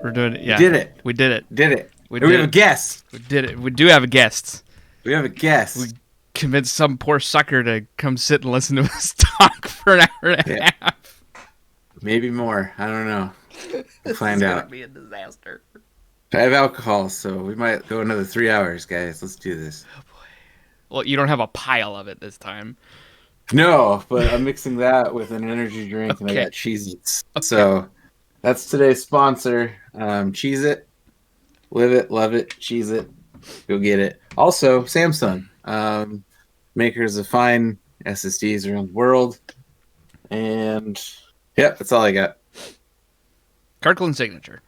We're doing it. Yeah. We did it. We did it. Did it. We have a guest. We did it. We do have a guest. We have a guest. We convinced some poor sucker to come sit and listen to us talk for an hour and a half. Maybe more. I don't know. We'll find out. It's gonna be a disaster. I have alcohol, so we might go another 3 hours, guys. Let's do this. Oh boy. Well, you don't have a pile of it this time. No, but I'm mixing that with an energy drink, and I got Cheez-Its. Okay. So that's today's sponsor. Cheez-It. Live it, love it, Cheez-It. Go get it. Also, Samsung. Makers of fine SSDs around the world. And, yep, that's all I got. Kirkland Signature.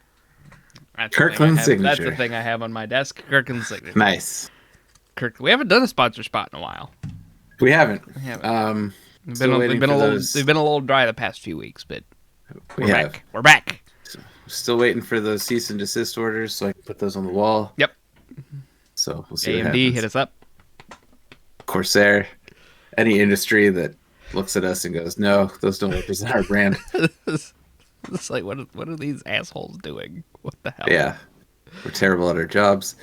Kirkland Signature. That's the thing I have on my desk. Kirkland Signature. Nice. We haven't done a sponsor spot in a while. We haven't. They've been a little dry the past few weeks, but we're back. We're back. So, still waiting for those cease and desist orders so I can put those on the wall. Yep. So we'll see. AMD, hit us up. Corsair, any industry that looks at us and goes, "No, those don't represent our brand." It's like, what are these assholes doing? What the hell? Yeah, we're terrible at our jobs.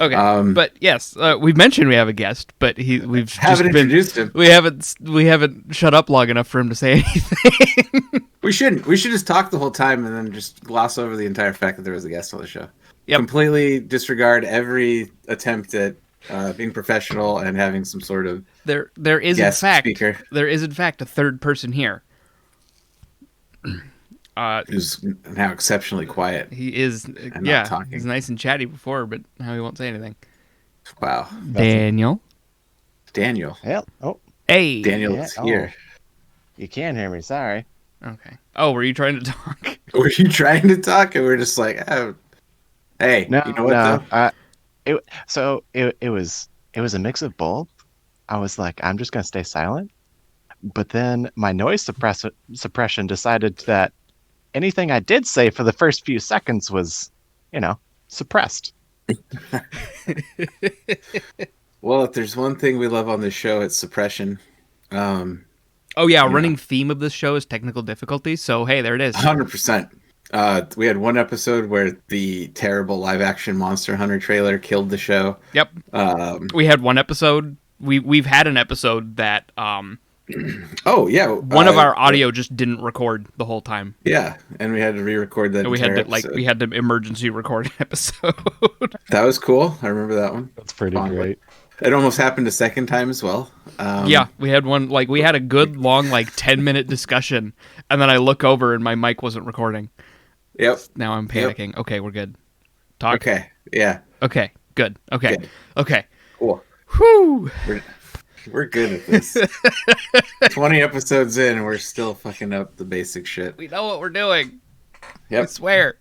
Okay, but yes, we've mentioned we have a guest, but we've haven't introduced him. We haven't shut up long enough for him to say anything. We shouldn't. We should just talk the whole time and then just gloss over the entire fact that there was a guest on the show. Yep. Completely disregard every attempt at being professional and having some sort of there is guest in fact speaker. There is in fact a third person here. Who's now exceptionally quiet. He is, not talking. He's nice and chatty before, but now he won't say anything. Wow. Daniel. Hell, Hey. Daniel's here. You can't hear me, sorry. Okay. Oh, were you trying to talk? Were you trying to talk? And we're just like, oh. Hey, no, you know what though? It was a mix of both. I was like, I'm just gonna stay silent. But then my noise suppression decided that anything I did say for the first few seconds was, suppressed. Well, if there's one thing we love on this show, it's suppression. Running theme of this show is technical difficulties. So, hey, there it is. 100%. We had one episode where the terrible live-action Monster Hunter trailer killed the show. Yep. We had one episode. We've had an episode that... Oh yeah, one of our audio just didn't record the whole time. Yeah, and we had to re-record that. And we had to emergency record an episode. That was cool. I remember that one. That's pretty great. It almost happened a second time as well. We had one we had a good long 10-minute discussion, and then I look over and my mic wasn't recording. Yep. Now I'm panicking. Yep. Okay, we're good. Talk. Okay. Yeah. Okay. Good. Okay. Good. Okay. Cool. Whew. We're good at this. 20 episodes in, and we're still fucking up the basic shit. We know what we're doing. Yep. I swear.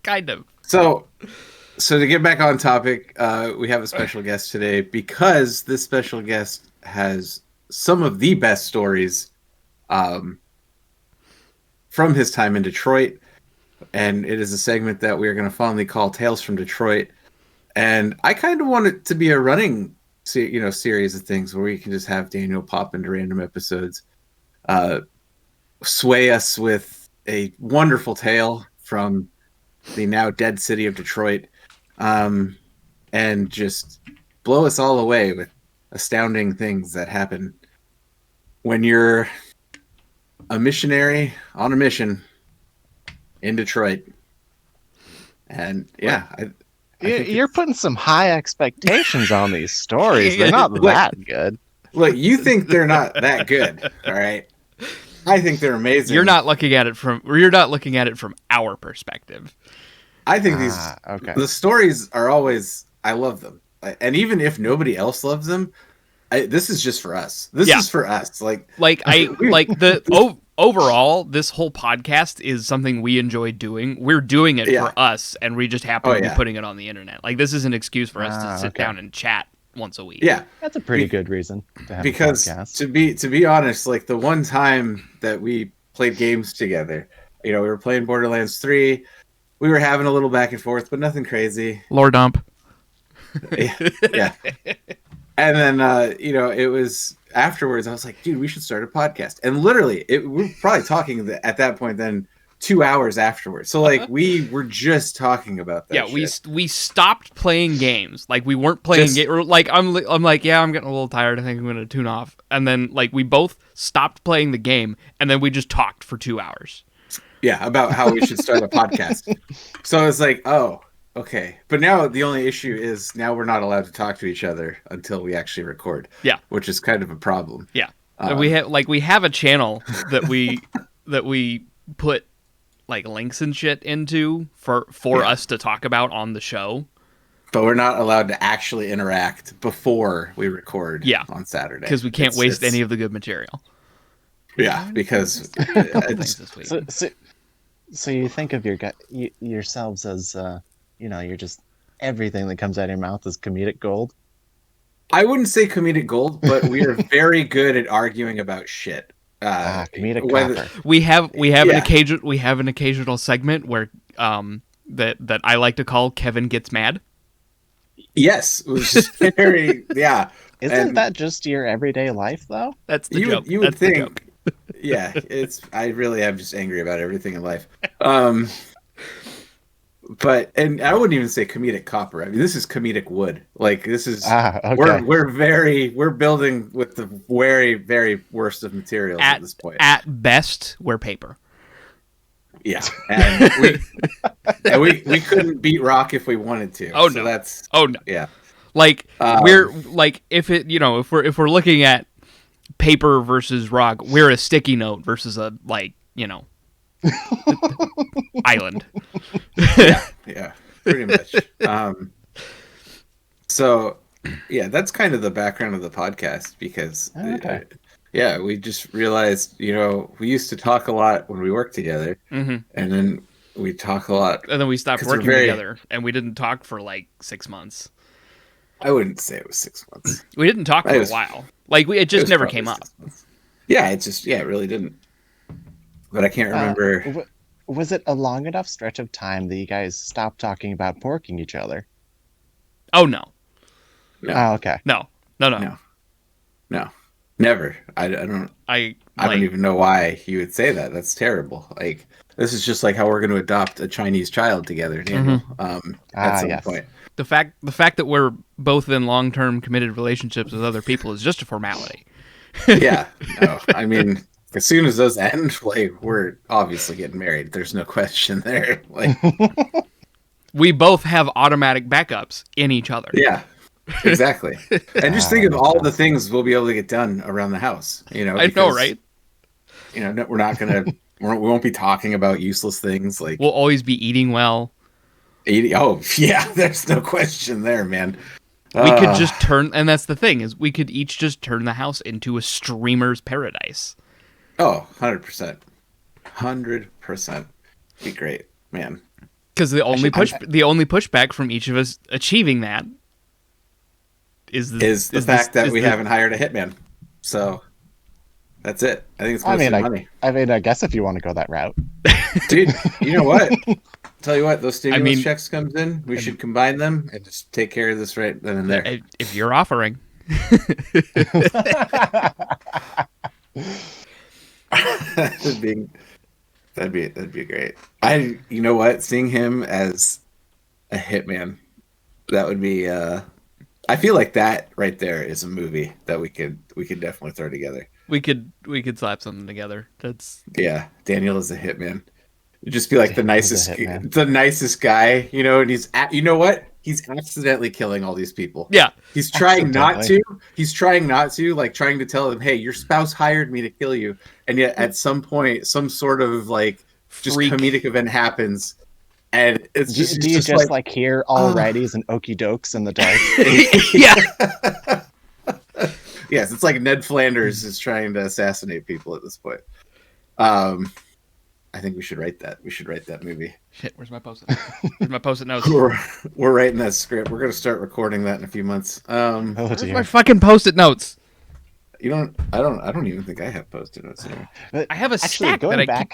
Kind of. So to get back on topic, we have a special guest today because this special guest has some of the best stories from his time in Detroit. And it is a segment that we are going to fondly call Tales from Detroit. And I kind of want it to be a running series of things where we can just have Daniel pop into random episodes, sway us with a wonderful tale from the now dead city of Detroit, and just blow us all away with astounding things that happen when you're a missionary on a mission in Detroit. And you're putting some high expectations on these stories. They're not that good. Look, you think they're not that good, all right? I think they're amazing. You're not looking at it from our perspective. I think the stories are always, I love them. And even if nobody else loves them, this is just for us. This is for us. Overall, this whole podcast is something we enjoy doing. We're doing it for us, and we just happen to be putting it on the internet. This is an excuse for us to sit down and chat once a week. Yeah, that's a pretty good reason to have because a podcast. to be honest, the one time that we played games together, we were playing Borderlands 3. We were having a little back and forth, but nothing crazy. Lore dump. Yeah. And then it was afterwards, I was like, dude, we should start a podcast. And literally, we were probably talking at that point then 2 hours afterwards. So like we were just talking about that. Yeah, shit. we stopped playing games. Like we weren't playing games. Like I'm like, yeah, I'm getting a little tired. I think I'm gonna tune off. And then like we both stopped playing the game, and then we just talked for 2 hours. Yeah, about how we should start a podcast. So it's like, oh, okay. But now the only issue is now we're not allowed to talk to each other until we actually record. Yeah, which is kind of a problem. Yeah, we have a channel that we put like links and shit into for us to talk about on the show. But we're not allowed to actually interact before we record on Saturday. Because we can't waste any of the good material. Yeah, because so you think of yourselves as you're just everything that comes out of your mouth is comedic gold? I wouldn't say comedic gold, but we are very good at arguing about shit. Comedic copper. We have an occasional segment where that I like to call Kevin Gets Mad. Yes, it was just very Isn't that just your everyday life though? That's the joke. You would think. Yeah, I really am just angry about everything in life. But I wouldn't even say comedic copper. I mean, this is comedic wood. Like this is okay. we're building with the very, very worst of materials at this point. At best, we're paper. Yeah, and we couldn't beat rock if we wanted to. Oh so no, yeah. Like we're like if we're looking at paper versus rock, we're a sticky note versus a island. yeah, pretty much. So yeah, that's kind of the background of the podcast because we just realized we used to talk a lot when we worked together, and then we talk a lot, and then we stopped working together, and we didn't talk for like 6 months. I wouldn't say it was 6 months. We didn't talk for a while. Like it just never came up. Yeah, it really didn't. But I can't remember. Was it a long enough stretch of time that you guys stopped talking about porking each other? Oh no. Oh, okay. No. Never. I don't even know why you would say that. That's terrible. Like this is just like how we're going to adopt a Chinese child together, Daniel. At some point. The fact that we're both in long-term committed relationships with other people is just a formality. Yeah. No, I mean, as soon as those end, like we're obviously getting married. There's no question there. Like we both have automatic backups in each other. Yeah. Exactly. And just think of all the things we'll be able to get done around the house. I know, right? We're not gonna. We won't be talking about useless things. Like we'll always be eating well. Oh yeah, there's no question there, man. We could just turn, and that's the thing is we could each just turn the house into a streamer's paradise. Oh, 100%, 100%. Be great, man. Because the only pushback from each of us achieving that is the fact that we haven't hired a hitman. So that's it. I think it's mostly money. I guess if you want to go that route, dude. You know what? Tell you what, those stimulus checks comes in. We should combine them and just take care of this right then and there. If you're offering. That'd be great. You know what? Seeing him as a hitman, that would be. I feel like that right there is a movie that we could definitely throw together. We could slap something together. Daniel is a hitman. It'd just be like the nicest guy, and he's you know what? He's accidentally killing all these people. Yeah. He's trying not to. He's trying not to, like trying to tell them, hey, your spouse hired me to kill you. And yet at some point, some sort of like just comedic event happens. And it's just do you just like hear alrighties and okie dokes in the dark? Yeah. Yes, it's like Ned Flanders is trying to assassinate people at this point. I think we should write that. We should write that movie. Shit, where's my post-it? Where's my post-it notes? We're writing that script. We're going to start recording that in a few months. Where's my fucking post-it notes? I don't even think I have post-it notes anymore. I have a stack that I keep.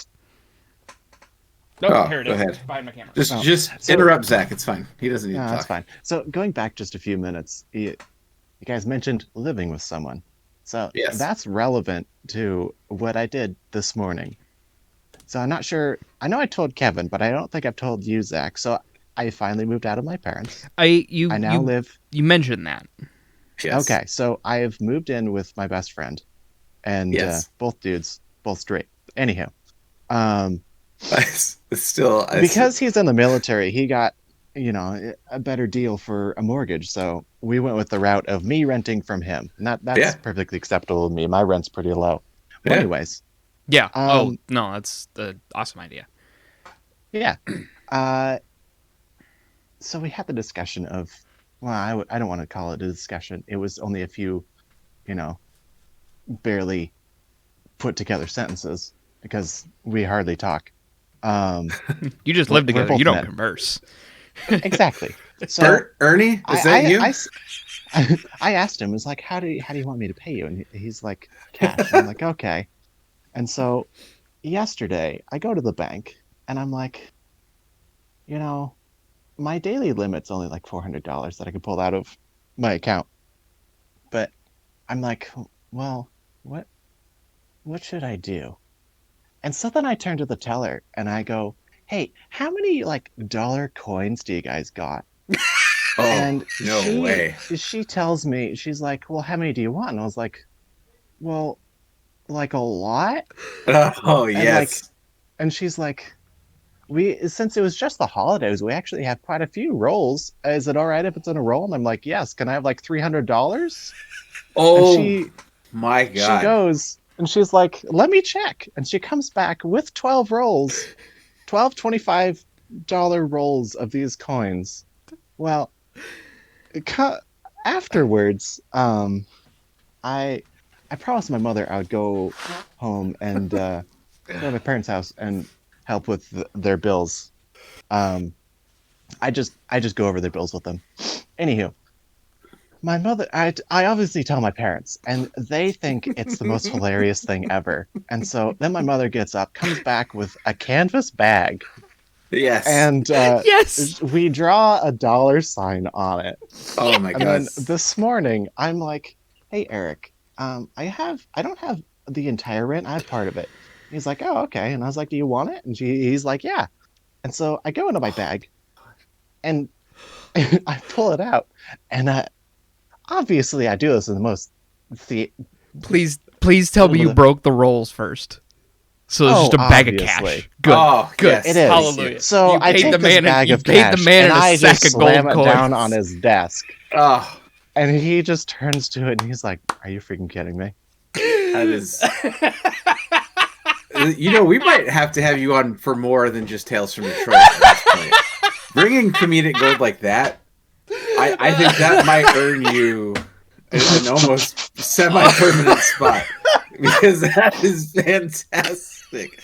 Here it is. Go ahead. It's behind my camera. Just interrupt Zach. It's fine. He doesn't need to talk. That's fine. So going back just a few minutes, you guys mentioned living with someone. So that's relevant to what I did this morning. So I'm not sure. I know I told Kevin, but I don't think I've told you, Zach. So I finally moved out of my parents. I now live. You mentioned that. Yes. Okay, so I have moved in with my best friend, and Yes. both dudes, both straight. Anyhow, um, Still, because he's in the military, he got, a better deal for a mortgage. So we went with the route of me renting from him. And that's Yeah. perfectly acceptable to me. My rent's pretty low. But Yeah. anyways, Yeah. Oh no, that's an awesome idea. yeah. So we had the discussion of, well, I don't want to call it a discussion. It was only a few, barely put together sentences because we hardly talk. You just live we're together. both You don't men. converse. Exactly. So Ernie, is that you? I asked him, "Is like, how do you want me to pay you?" And he's like, "Cash." And I'm like, "Okay." And so yesterday, I go to the bank, and I'm like, my daily limit's only like $400 that I can pull out of my account. But I'm like, well, what should I do? And so then I turn to the teller and I go, "Hey, how many like dollar coins do you guys got?" Oh, And no way. she tells me, she's like, "Well, how many do you want?" And I was like, "Well, like a lot." Oh, And yes. and she's like, since it was just the holidays, we actually have quite a few rolls. Is it all right if it's in a roll? And I'm like, "Yes." Can I have like $300? Oh, And my she God. goes and she's like, "Let me check." And she comes back with 12 rolls, 12 $25 rolls of these coins. Well, afterwards, I promised my mother I would go home and go to my parents' house and help with their bills. I just go over their bills with them. Anywho, my mother, I obviously tell my parents, and they think it's the most hilarious thing ever. And so then my mother gets up, comes back with a canvas bag, Yes. and Yes. we draw a dollar sign on it. Oh, my And God. then this morning, I'm like, "Hey, Eric, I don't have the entire rent. I have part of it." He's like, "Oh, okay." And I was like, "Do you want it?" And he's like, "Yeah." And so I go into my bag, and I pull it out, and obviously I do this in the most Please tell me you broke the rolls first. So it's just a bag of obviously. cash. Good. Oh, Good. yes. It is. Hallelujah. So You I paid take the this man bag you of paid cash, the man and in a I sack just of gold slam it coins. down on his desk, Oh, and he just turns to it and he's like, "Are you freaking kidding me?" that is. We might have to have you on for more than just Tales from Detroit at this point. Bringing comedic gold like that, I think that might earn you an almost semi-permanent spot, because that is fantastic.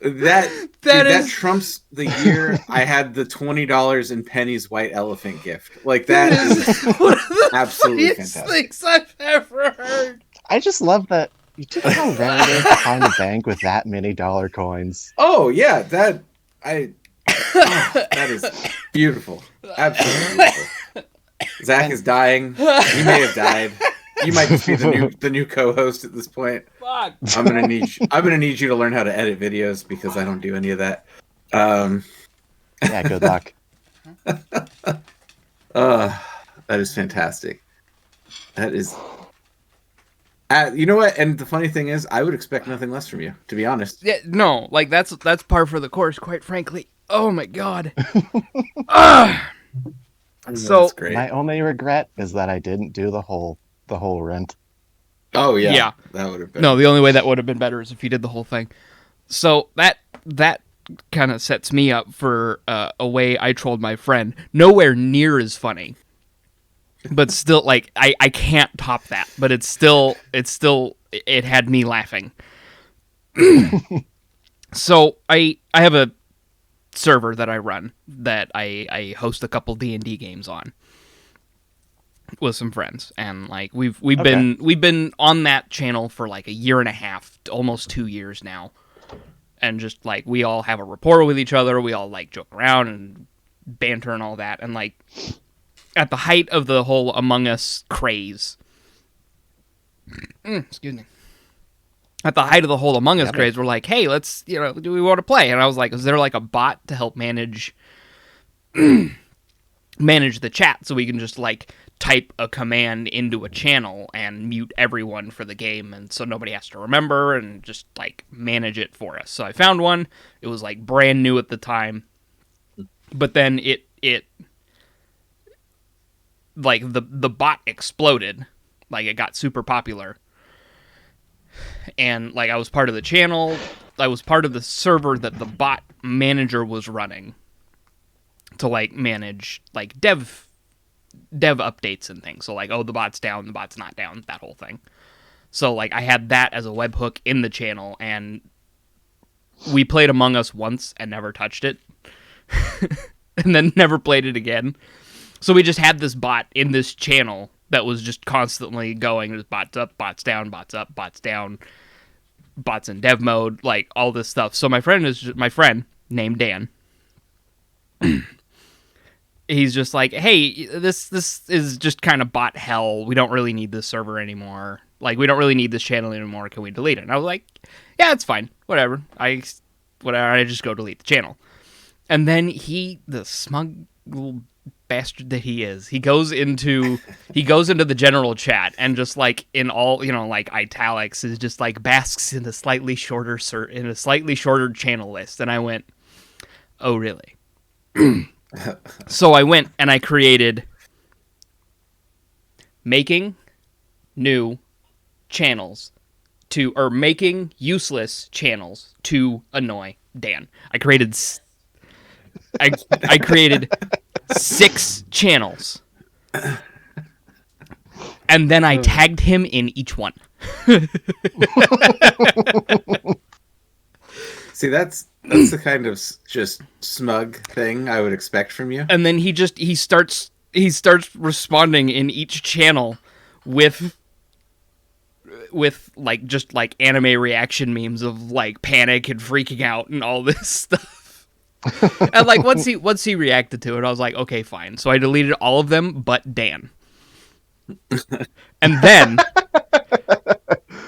That trumps the year I had the $20 in Penny's White Elephant gift. Like, that is one of the absolutely funniest fantastic. things I've ever heard. I just love that you took how rare it is to find a bank with that many dollar coins. Oh yeah, that is beautiful. Absolutely beautiful. Zach is dying. He may have died. You might just be the new co-host at this point. Fuck. I'm gonna need you to learn how to edit videos, because I don't do any of that. Yeah, good luck. That is fantastic. That is. You know what? And the funny thing is, I would expect nothing less from you, to be honest. Yeah, no, like that's par for the course, quite frankly. Oh my god. Ah! So That's great. My only regret is that I didn't do the whole rent. Oh yeah, Yeah. that would have been. no, the only way that would have been better is if you did the whole thing. So that kind of sets me up for a way I trolled my friend. Nowhere near as funny, but still, like I can't top that. But it had me laughing. So I have a server that I run that I host a couple D&D games on with some friends, and like we've been on that channel for like a year and a half, almost 2 years now, and just like we all have a rapport with each other. We all like joke around and banter and all that, and like at the height of the whole Among Us craze, excuse me, at the height of the whole Among Us Yeah, craze, we're like, hey, let's, do we want to play? And I was like, is there like a bot to help manage the chat so we can just like type a command into a channel and mute everyone for the game, and so nobody has to remember and just like manage it for us. So I found one. It was like brand new at the time, but then it like the bot exploded, like it got super popular, and like I was part of the channel, I was part of the server that the bot manager was running to like manage like dev updates and things. So like, oh, the bot's down, the bot's not down, that whole thing. So like I had that as a webhook in the channel, and we played Among Us once and never touched it. And then never played it again. So we just had this bot in this channel that was just constantly going, there's bots up, bots down, bots up, bots down, bots in dev mode, like all this stuff. So my friend named Dan. He's just like, hey, this is just kind of bot hell. We don't really need this server anymore. Like, we don't really need this channel anymore. Can we delete it? And I was like, yeah, it's fine. Whatever. I just go delete the channel. And then the smug little bastard that he is, he goes into the general chat and just like in all, like italics is just like basks in a slightly shorter channel list. And I went, oh, really? So I went and I created making new channels making useless channels to annoy Dan. I created 6 channels. And then I tagged him in each one. See, that's the kind of just smug thing I would expect from you. And then he starts responding in each channel with like just like anime reaction memes of like panic and freaking out and all this stuff. And like once he reacted to it, I was like, okay, fine. So I deleted all of them but Dan. And then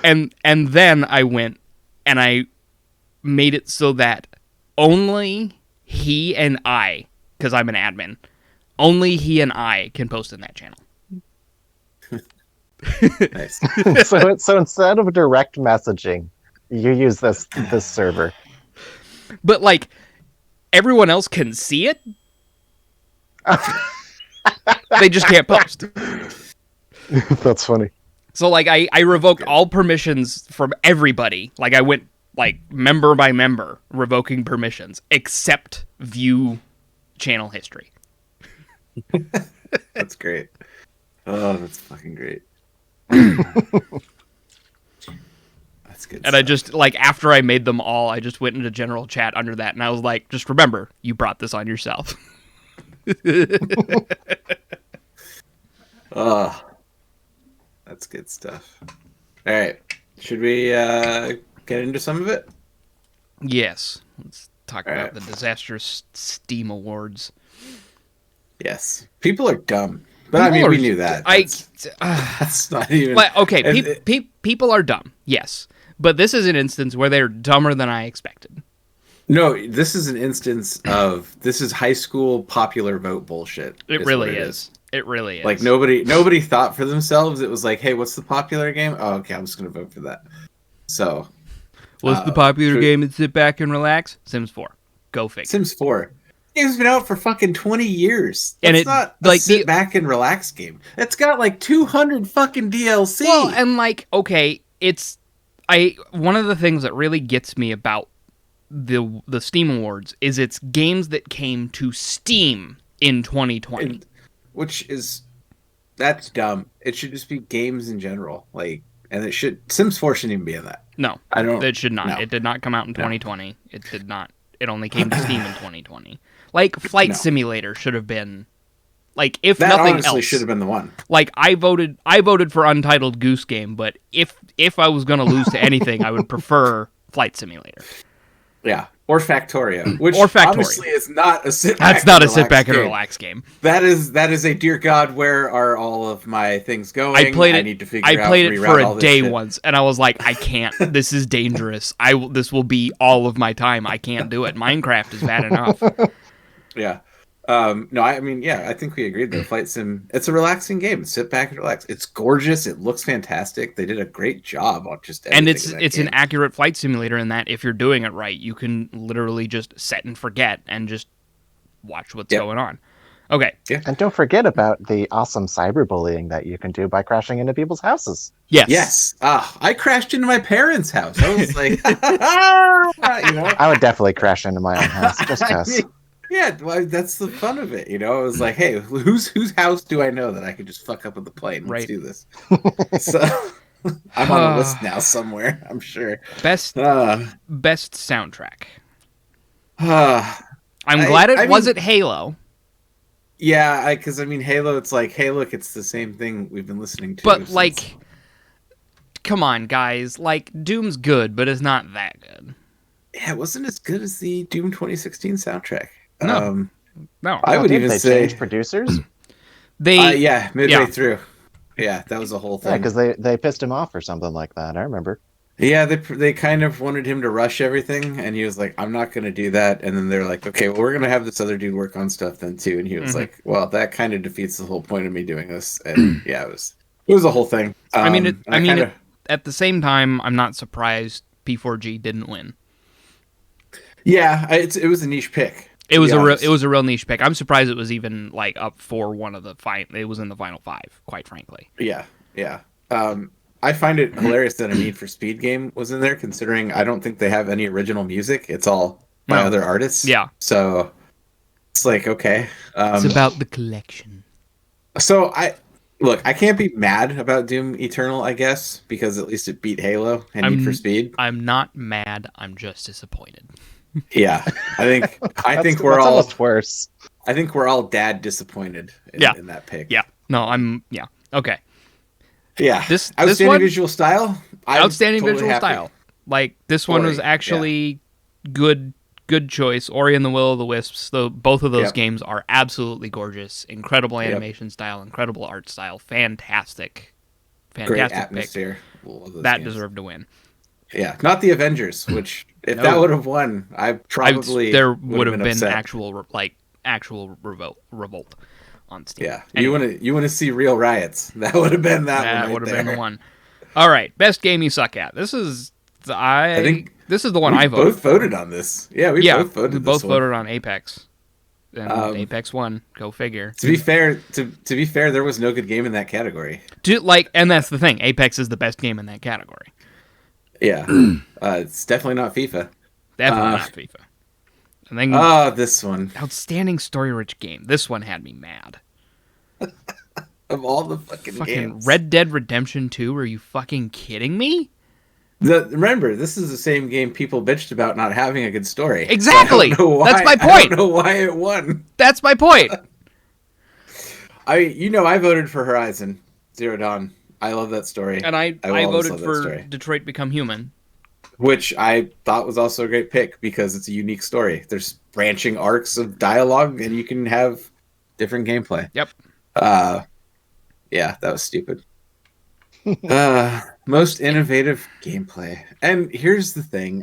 and then I went and I made it so that only he and I, because I'm an admin, only he and I can post in that channel. Nice. So instead of direct messaging, you use this server. But like everyone else can see it. They just can't post. That's funny. So like I revoked all permissions from everybody. Like I went like member by member revoking permissions except view channel history. That's great. Oh, that's fucking great. That's good. And stuff. I just like after I made them all, I just went into general chat under that and I was like, just remember, you brought this on yourself. Oh, that's good stuff. All right. Should we get into some of it? Yes. Let's talk All about right. the disastrous Steam Awards. Yes. People are dumb. But we knew that. That's not even... Like, okay, people are dumb, yes. But this is an instance where they're dumber than I expected. No, this is an instance of... This is high school popular vote bullshit. It really is. It really is. Like, nobody thought for themselves. It was like, hey, what's the popular game? Oh, okay, I'm just going to vote for that. So... What's the popular game and sit back and relax? Sims 4. Go figure. Sims 4. Game's been out for fucking 20 years. That's and it's not a like sit back and relax game. It's got like 200 fucking DLC. Well, and like, okay, one of the things that really gets me about the Steam Awards is it's games that came to Steam in 2020. That's dumb. It should just be games in general. Like, and Sims 4 shouldn't even be in that. No, it should not. No. It did not come out in 2020. It did not. It only came to Steam in 2020. Like, Flight Simulator should have been, like, if that nothing honestly else, should have been the one. Like, I voted for Untitled Goose Game, but if I was going to lose to anything, I would prefer Flight Simulator. Yeah, Or Factorio, which Or Factorio. obviously is not a sit back. That's not a sit back and relax game. That is a dear God, where are all of my things going? I played it. I need to figure I out, played it for reroute all a this day shit. once, and I was like, I can't. This is dangerous. This will be all of my time. I can't do it. Minecraft is bad enough. Yeah. No, I mean, yeah, I think we agreed though. Flight Sim, it's a relaxing game. Sit back and relax. It's gorgeous. It looks fantastic. They did a great job on just everything. And it's an accurate flight simulator in that if you're doing it right, you can literally just set and forget and just watch what's going on. Okay. Yeah. And don't forget about the awesome cyberbullying that you can do by crashing into people's houses. Yes. Yes. I crashed into my parents' house. I was like, I would definitely crash into my own house just because. Yeah, well, that's the fun of it, I was like, hey, whose house do I know that I could just fuck up with the plane? Let's do this. So I'm on a list now somewhere, I'm sure. Best soundtrack. I'm glad it wasn't Halo. Yeah, because Halo, it's like, hey, look, it's the same thing we've been listening to. But like, come on, guys. Like, Doom's good, but it's not that good. Yeah, it wasn't as good as the Doom 2016 soundtrack. No, I would even say change producers. Midway through. Yeah, that was a whole thing. Yeah, because they pissed him off or something like that. I remember. Yeah, they kind of wanted him to rush everything, and he was like, "I'm not going to do that." And then they're like, "Okay, well, we're going to have this other dude work on stuff then too." And he was like, "Well, that kind of defeats the whole point of me doing this." And yeah, it was a whole thing. At the same time, I'm not surprised P4G didn't win. Yeah, it was a niche pick. It was a real niche pick. I'm surprised it was even like up for one of the It was in the final 5, quite frankly. Yeah. I find it hilarious that a Need for Speed game was in there, considering I don't think they have any original music. It's all by other artists. Yeah. So it's like, okay. It's about the collection. So I can't be mad about Doom Eternal, I guess, because at least it beat Halo and Need for Speed. I'm not mad. I'm just disappointed. Yeah, I think we're all almost worse. I think we're all dad disappointed in that pick. Yeah. No, okay. Yeah. This outstanding visual style. Outstanding visual style. Like this one was actually good choice. Ori and the Will of the Wisps. Both of those games are absolutely gorgeous. Incredible animation style, incredible art style, fantastic great atmosphere. That deserved to win. Yeah, not the Avengers, which if that would have won, I probably there would have been upset. actual revolt on Steam. Yeah, anyway. you want to see real riots? That would have been that would have been the one. All right, best game you suck at. This is I think this is the one I voted. Both voted on this. Yeah, we both voted on Apex. And Apex won. Go figure. To be fair, there was no good game in that category. And that's the thing. Apex is the best game in that category. Yeah, it's definitely not FIFA. Definitely not FIFA. And then this one, outstanding story-rich game. This one had me mad. Of all the fucking games, Red Dead Redemption 2. Are you fucking kidding me? Remember, this is the same game people bitched about not having a good story. Exactly. So that's my point. I don't know why it won. That's my point. I voted for Horizon Zero Dawn. I love that story. And I voted for Detroit Become Human. Which I thought was also a great pick because it's a unique story. There's branching arcs of dialogue and you can have different gameplay. Yep. Yeah, that was stupid. Most innovative gameplay. And here's the thing.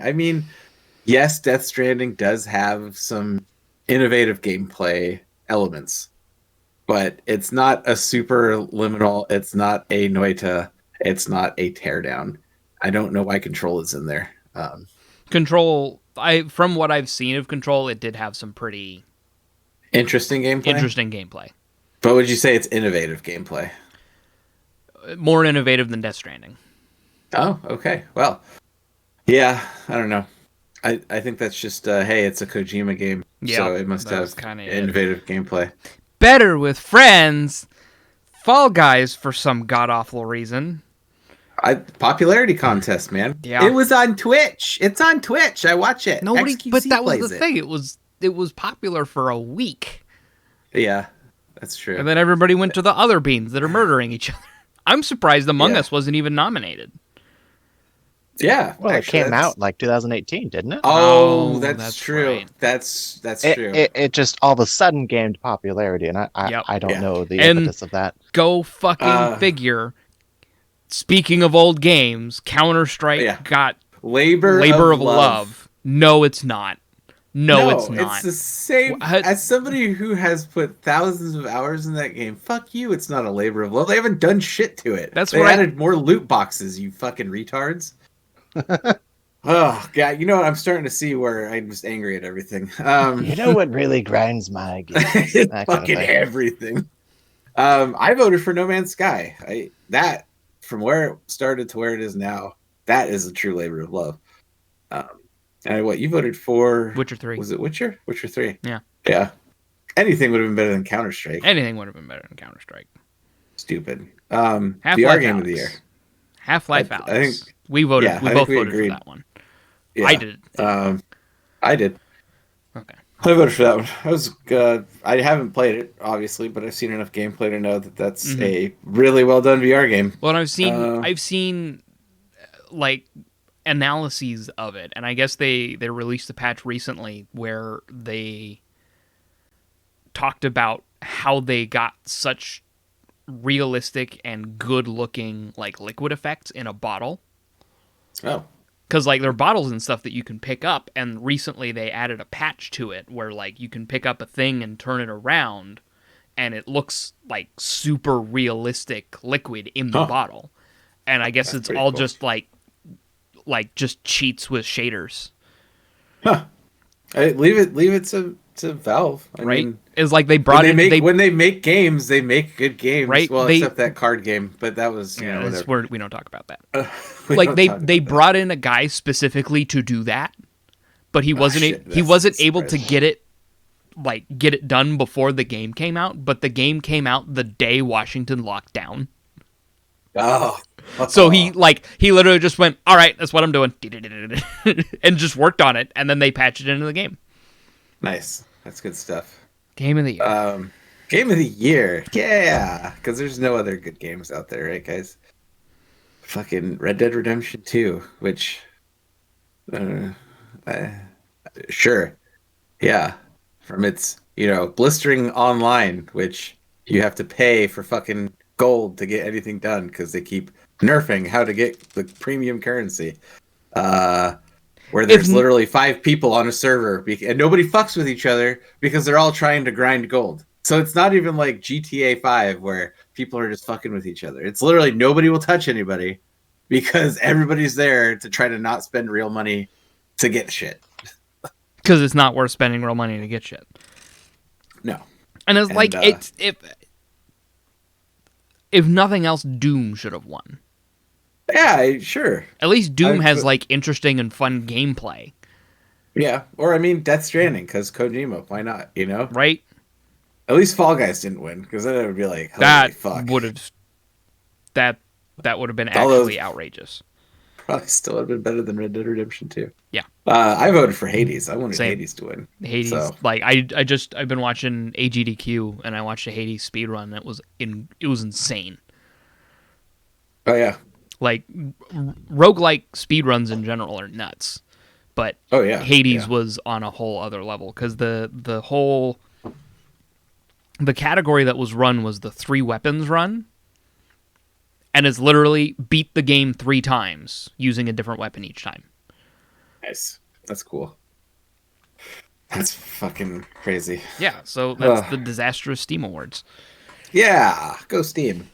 Yes, Death Stranding does have some innovative gameplay elements. But it's not a super liminal. It's not a Noita. It's not a teardown. I don't know why Control is in there. Control, from what I've seen of Control, it did have some pretty interesting gameplay. But would you say it's innovative gameplay? More innovative than Death Stranding. Oh, okay. Well, yeah, I don't know. I think that's just, hey, it's a Kojima game. Yeah, so it must have innovative gameplay. Better with friends. Fall Guys for some god-awful reason. Popularity contest, man. Yeah. It was on Twitch. It's on Twitch. I watch it. But that was the thing. It was popular for a week. Yeah, that's true. And then everybody went to the other beans that are murdering each other. I'm surprised Among Us wasn't even nominated. Yeah. Well, actually, it came out like 2018, didn't it? Oh, Oh, that's that's true. right. That's It, true. it just all of a sudden gained popularity, and Yep. I don't Yeah. know the And impetus of that. go fucking Uh, figure. Speaking of old games, Counter-Strike Yeah. got Labor Labor of Love. No, it's not. No, it's It's not. the same. What? As somebody who has put thousands of hours in that game, fuck you. It's not a labor of love. They haven't done shit to it. That's they what I- added more loot boxes. You fucking retards. Oh god, you know what? I'm starting to see where I'm just angry at everything. You know what really grinds my gears? it's That kind of fucking thing. everything. I voted for No Man's Sky. That from where it started to where it is now, that is a true labor of love. And what you voted for? Witcher 3. Was it Witcher? Witcher 3. Yeah. Yeah. Anything would have been better than Counter Strike. Anything would have been better than Counter-Strike. Stupid. Half-Life VR game Alyx. of the year. Half-Life I Alyx. think- we voted. yeah, we I both think we voted agreed. for that one. Yeah. I did. I did. Okay. I voted for that one. I was I haven't played it, obviously, but I've seen enough gameplay to know that that's a really well done VR game. Well, and I've seen like analyses of it, and I guess they released a patch recently where they talked about how they got such realistic and good looking like liquid effects in a bottle. Oh. Because like there are bottles and stuff that you can pick up, and recently they added a patch to it where like you can pick up a thing and turn it around, and it looks like super realistic liquid in the bottle. And I guess That's it's pretty all cool. just like just cheats with shaders, Huh. Leave it to Valve. I right? mean, It's like they brought when in when they make games, they make good games. Right, Well, they- except that card game, but that was yeah, whatever. that's where we don't talk about that. We Like don't they talk about they that. brought in a guy specifically to do that, but he wasn't shit, he that's wasn't able to surprising. get it done before the game came out. But the game came out the day Washington locked down. Oh. So he literally just went, all right, that's what I'm doing, and just worked on it, and then they patched it into the game. Nice. That's good stuff. Game of the year. Game of the year. Yeah, because there's no other good games out there, right, guys? Fucking Red Dead Redemption 2, which, sure, yeah, from its blistering online, which you have to pay for fucking gold to get anything done because they keep nerfing how to get the premium currency. Where there's literally 5 people on a server and nobody fucks with each other because they're all trying to grind gold. So it's not even like GTA 5 where people are just fucking with each other. It's literally nobody will touch anybody because everybody's there to try to not spend real money to get shit. Because it's not worth spending real money to get shit. No. And it's like it's if nothing else, Doom should have won. Yeah, sure. At least Doom has like interesting and fun gameplay. Yeah, or I mean Death Stranding because Kojima. Why not? Right? At least Fall Guys didn't win because then it would be like, holy That fuck. would have that would have been Although- actually outrageous. Probably still would have been better than Red Dead Redemption 2. Yeah. I voted for Hades. I wanted Same. Hades to win. Hades, So. like I've been watching AGDQ and I watched a Hades speedrun. It was insane. Oh yeah. Like roguelike speedruns in general are nuts, but Oh yeah. Hades Yeah. was on a whole other level because the category that was run was the 3 weapons run, and it's literally beat the game 3 times using a different weapon each time. Nice. That's cool. That's fucking crazy. Yeah, so that's Ugh. the disastrous Steam Awards. Yeah. Go Steam.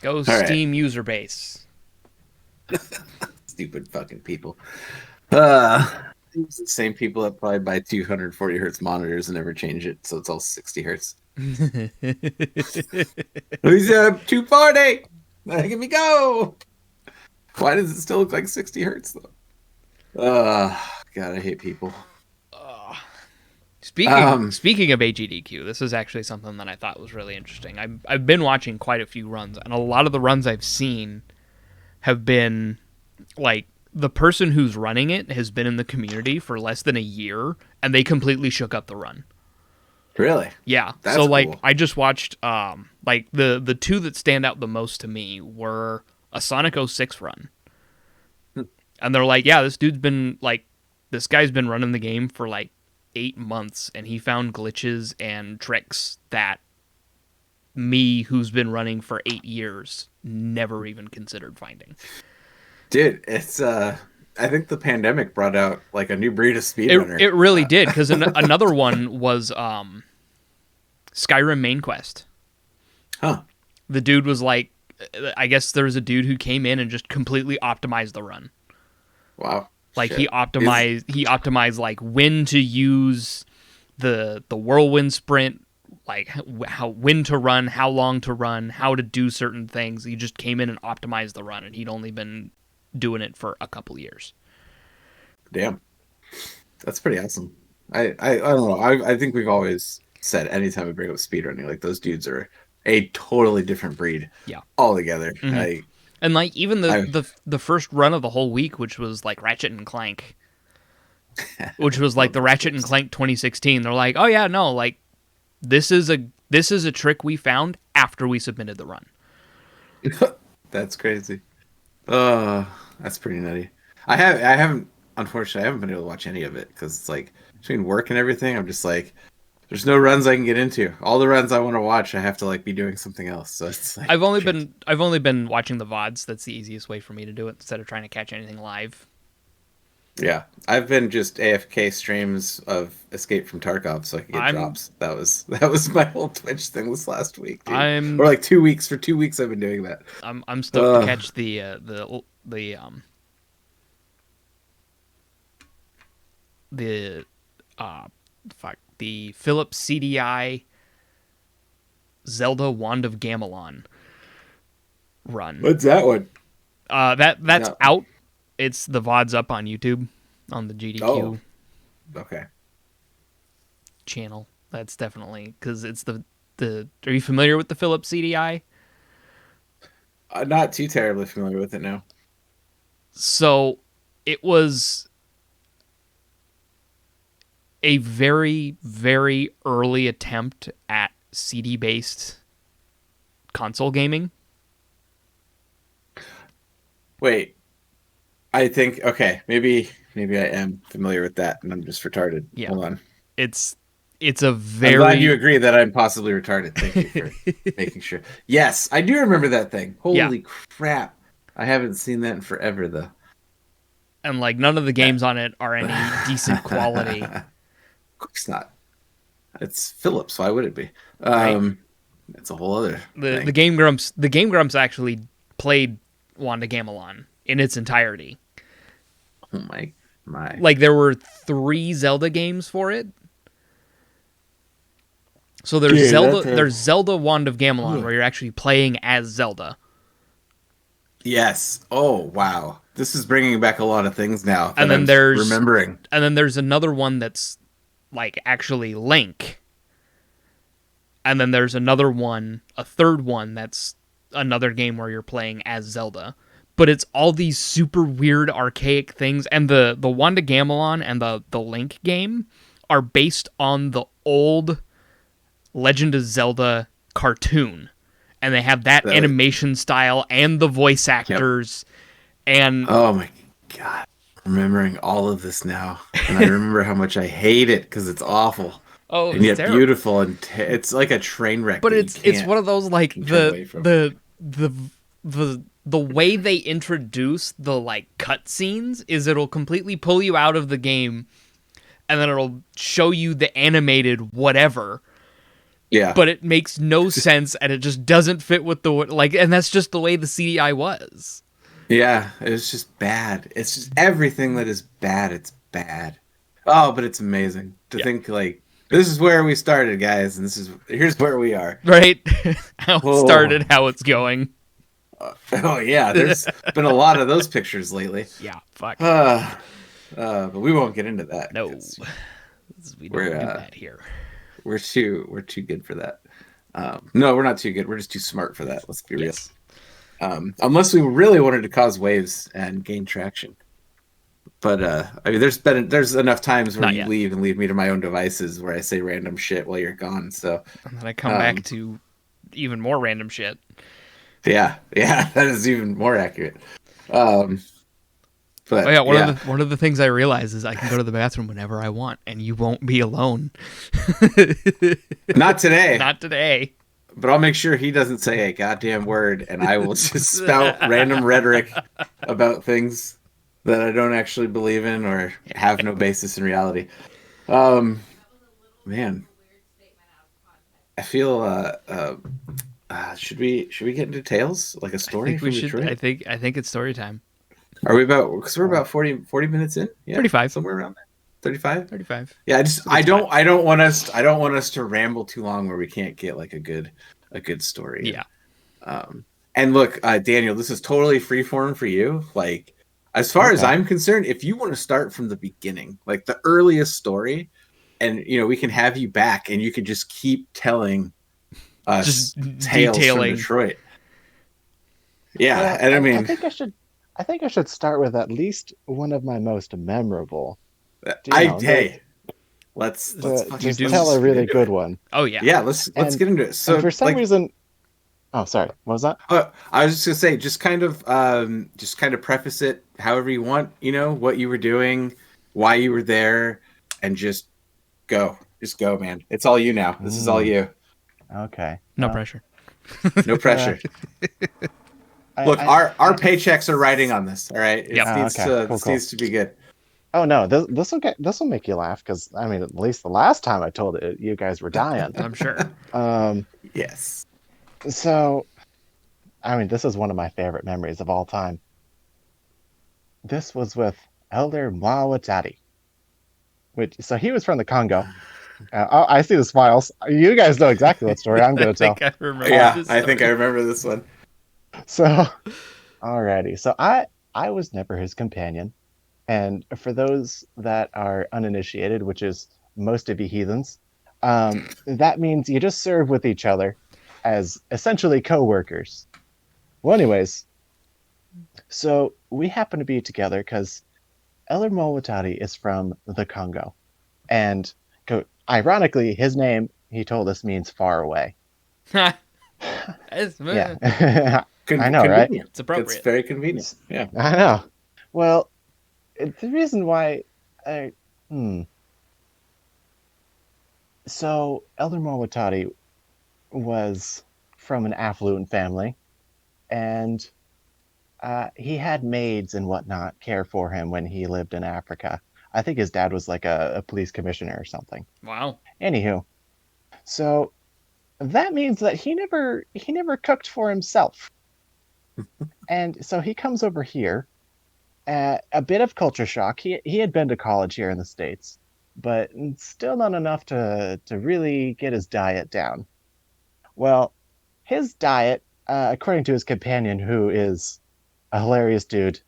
Go right. Steam user base. Stupid fucking people. It's the same people that probably buy 240 hertz monitors and never change it, so it's all 60 hertz. Who's 240? Let me go. Why does it still look like 60 hertz though? God, I hate people. Speaking of AGDQ, this is actually something that I thought was really interesting. I've been watching quite a few runs, and a lot of the runs I've seen have been like the person who's running it has been in the community for less than a year, and they completely shook up the run. Really? Yeah. That's so like cool. I just watched like the 2 that stand out the most to me were a Sonic 06 run And they're like, yeah, this guy's been running the game for like 8 months, and he found glitches and tricks that me, who's been running for 8 years, never even considered finding. Dude, it's I think the pandemic brought out like a new breed of speedrunner. It really did, because another one was Skyrim Main Quest. Huh. The dude was like, I guess there's a dude who came in and just completely optimized the run. Wow. Like Shit. he optimized like when to use the whirlwind sprint, like when to run, how long to run, how to do certain things. He just came in and optimized the run, and he'd only been doing it for a couple years. Damn. That's pretty awesome. I don't know. I think we've always said anytime we bring up speedrunning, like those dudes are a totally different breed. Yeah. Altogether. Mm-hmm. And like even the first run of the whole week, which was like Ratchet and Clank, which was like the Ratchet and Clank 2016. They're like, oh yeah, no, like this is a trick we found after we submitted the run. That's crazy. That's pretty nutty. Unfortunately, I haven't been able to watch any of it because it's like between work and everything, I'm just like, there's no runs I can get into. All the runs I want to watch, I have to like be doing something else. So it's like I've only been watching the VODs. That's the easiest way for me to do it instead of trying to catch anything live. Yeah, I've been just AFK streams of Escape from Tarkov so I can get drops. That was my whole Twitch thing this last week, dude. Or like 2 weeks. For 2 weeks I've been doing that. I'm stoked to catch the Philips CDI Zelda Wand of Gamelon run. What's that one? That's out. It's the VOD's up on YouTube on the GDQ channel. That's definitely because it's the. Are you familiar with the Philips CDI? Not too terribly familiar with it now. So it was a very, very early attempt at CD-based console gaming. Wait, I think maybe I am familiar with that, and I'm just retarded. Yeah. Hold on. It's a very. I'm glad you agree that I'm possibly retarded. Thank you for making sure. Yes, I do remember that thing. Holy crap! I haven't seen that in forever, though. And like none of the games on it are any decent quality. Of course not. It's Philips. Why would it be? Right. It's a whole other thing. The Game Grumps actually played Wand of Gamelon in its entirety. Oh my. Like there were 3 Zelda games for it. So there's there's Zelda Wand of Gamelon where you're actually playing as Zelda. Yes. Oh wow. This is bringing back a lot of things now. And then there's remembering. And then there's another one that's like actually Link. And then there's another one, a third one that's another game where you're playing as Zelda. But it's all these super weird archaic things, and the Wand of Gamelon and the Link game are based on the old Legend of Zelda cartoon. And they have that animation style and the voice actors. Yep. And oh my god. Remembering all of this now. And I remember how much I hate it because it's awful. Oh, and yet terrible. Beautiful, and it's like a train wreck. But it's one of those like the way they introduce the like cutscenes is it'll completely pull you out of the game, and then it'll show you the animated whatever. Yeah. But it makes no sense, and it just doesn't fit with the like, and that's just the way the CDI was. Yeah, it's just bad. It's just everything that is bad. It's bad. Oh, but it's amazing to think like this is where we started, guys, and here's where we are. Right? How it started, how it's going. Oh yeah, there's been a lot of those pictures lately. Yeah, fuck. But we won't get into that. No, we don't do that here. We're too good for that. No, we're not too good. We're just too smart for that. Let's be real. Unless we really wanted to cause waves and gain traction. But I mean, there's enough times where leave and leave me to my own devices where I say random shit while you're gone. So and then I come back to even more random shit. Yeah, that is even more accurate. But But Oh yeah, one of the things I realize is I can go to the bathroom whenever I want, and you won't be alone. not today. Not today. But I'll make sure he doesn't say a goddamn word, and I will just spout random rhetoric about things that I don't actually believe in or have no basis in reality. Man, I feel. Should we get into tales like a I story think we from should. Detroit? I think it's story time. Are we about? Because we're about 40 minutes in. Yeah, 35. somewhere around there. 35. 35. Yeah, I don't want us to ramble too long where we can't get like a good story. Yeah. And look, Daniel, this is totally freeform for you. Like, as far as I'm concerned, if you want to start from the beginning, like the earliest story, and we can have you back, and you can just keep telling us Just tales detailing. from Detroit. Yeah, Well, and I mean, I think I should start with at least one of my most memorable. let's Just tell a really good one. Oh yeah. Yeah, let's get into it. So and for some reason, oh sorry, what was that? I was just gonna say, just kind of preface it however you want. What you were doing, why you were there, and just go, man. It's all you now. This is all you. Okay. No pressure. No pressure. Look, our paychecks are riding on this. All right. It needs to be good. Oh no, this will make you laugh because I mean, at least the last time I told it, you guys were dying. I'm sure. Yes. So, I mean, this is one of my favorite memories of all time. This was with Elder Mwawatati. So he was from the Congo. I see the smiles. You guys know exactly what story I'm going to tell. I remember I think I remember this one. So, alrighty. So I was never his companion. And for those that are uninitiated, which is most of you heathens, that means you just serve with each other as essentially co-workers. Well, anyways, so we happen to be together because Elder Mwawatati is from the Congo. And ironically, his name, he told us, means far away. Yeah. I know, right? It's appropriate. It's very convenient. Yeah. I know. Well, the reason why So Elder Mwawatati was from an affluent family, and he had maids and whatnot care for him when he lived in Africa. I think his dad was like a police commissioner or something. Wow. Anywho, so that means that he never cooked for himself. And so he comes over here, a bit of culture shock. He had been to college here in the States, but still not enough to really get his diet down. Well, his diet, according to his companion, who is a hilarious dude,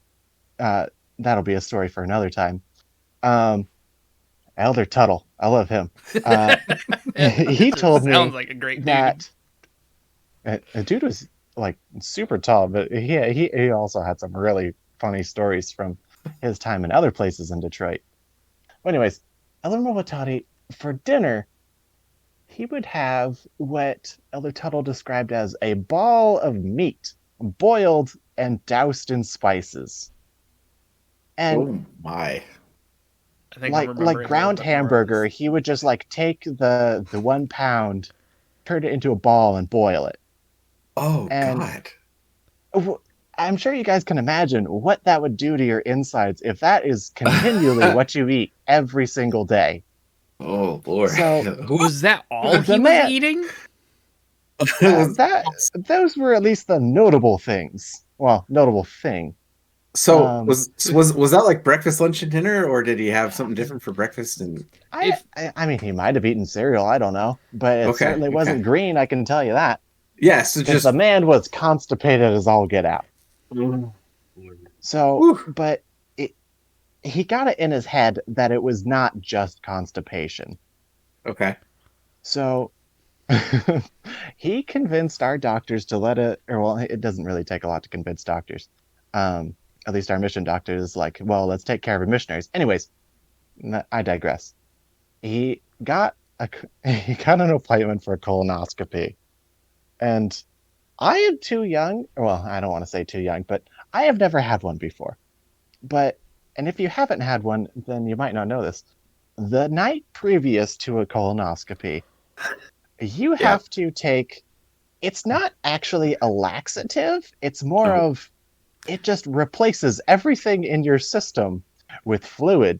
that'll be a story for another time. Elder Tuttle, I love him. He told me sounds like a great dude. that a dude was like super tall, but he also had some really funny stories from his time in other places in Detroit. Well, anyways, Elder Mwawatati, for dinner, he would have what Elder Tuttle described as a ball of meat, boiled and doused in spices. And oh my. I think like ground hamburger, he would just like take the 1 pound, turn it into a ball and boil it. Oh, and God. I'm sure you guys can imagine what that would do to your insides if that is continually what you eat every single day. Oh, Lord. So, was that all he was eating? Those were at least the notable things. Well, notable thing. So was that like breakfast, lunch, and dinner, or did he have something different for breakfast? And I mean, he might have eaten cereal. I don't know, but it certainly wasn't green. I can tell you that. Yes, yeah, so the man was constipated as all get out. So, but he got it in his head that it was not just constipation. Okay. So he convinced our doctors to let it, or well, it doesn't really take a lot to convince doctors. At least our mission doctor is like, well, let's take care of the missionaries. Anyways, I digress. He got an appointment for a colonoscopy. And I am too young. Well, I don't want to say too young, but I have never had one before. But and if you haven't had one, then you might not know this. The night previous to a colonoscopy, you have to take. It's not actually a laxative. It's more of it just replaces everything in your system with fluid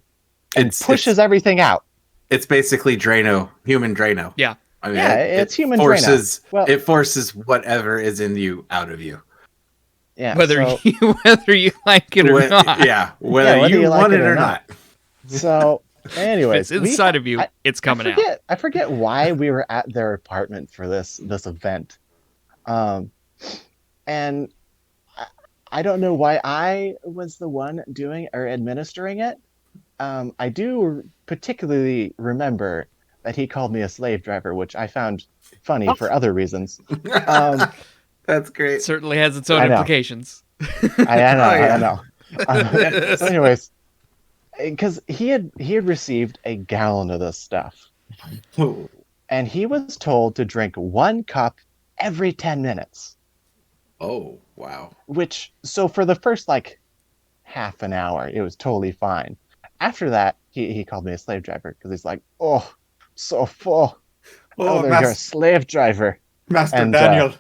and pushes everything out. It's basically Drano, human Drano. Yeah. I mean, Yeah, it's human forces, Drano. Well, it forces whatever is in you out of you. Yeah, whether you like it or not. Yeah, whether you like want it or not. So, anyways, if it's inside of you, it's coming out. I forget why we were at their apartment for this event, and I don't know why I was the one doing or administering it. I do particularly remember that he called me a slave driver, which I found funny for other reasons. That's great. It certainly has its own implications. I know. So anyways, because he had received a gallon of this stuff, and he was told to drink 1 cup every 10 minutes. Oh, wow. Which, so for the first like half an hour, it was totally fine. After that, he called me a slave driver because he's like, "Oh, so full. Oh, you're a slave driver, Master Daniel."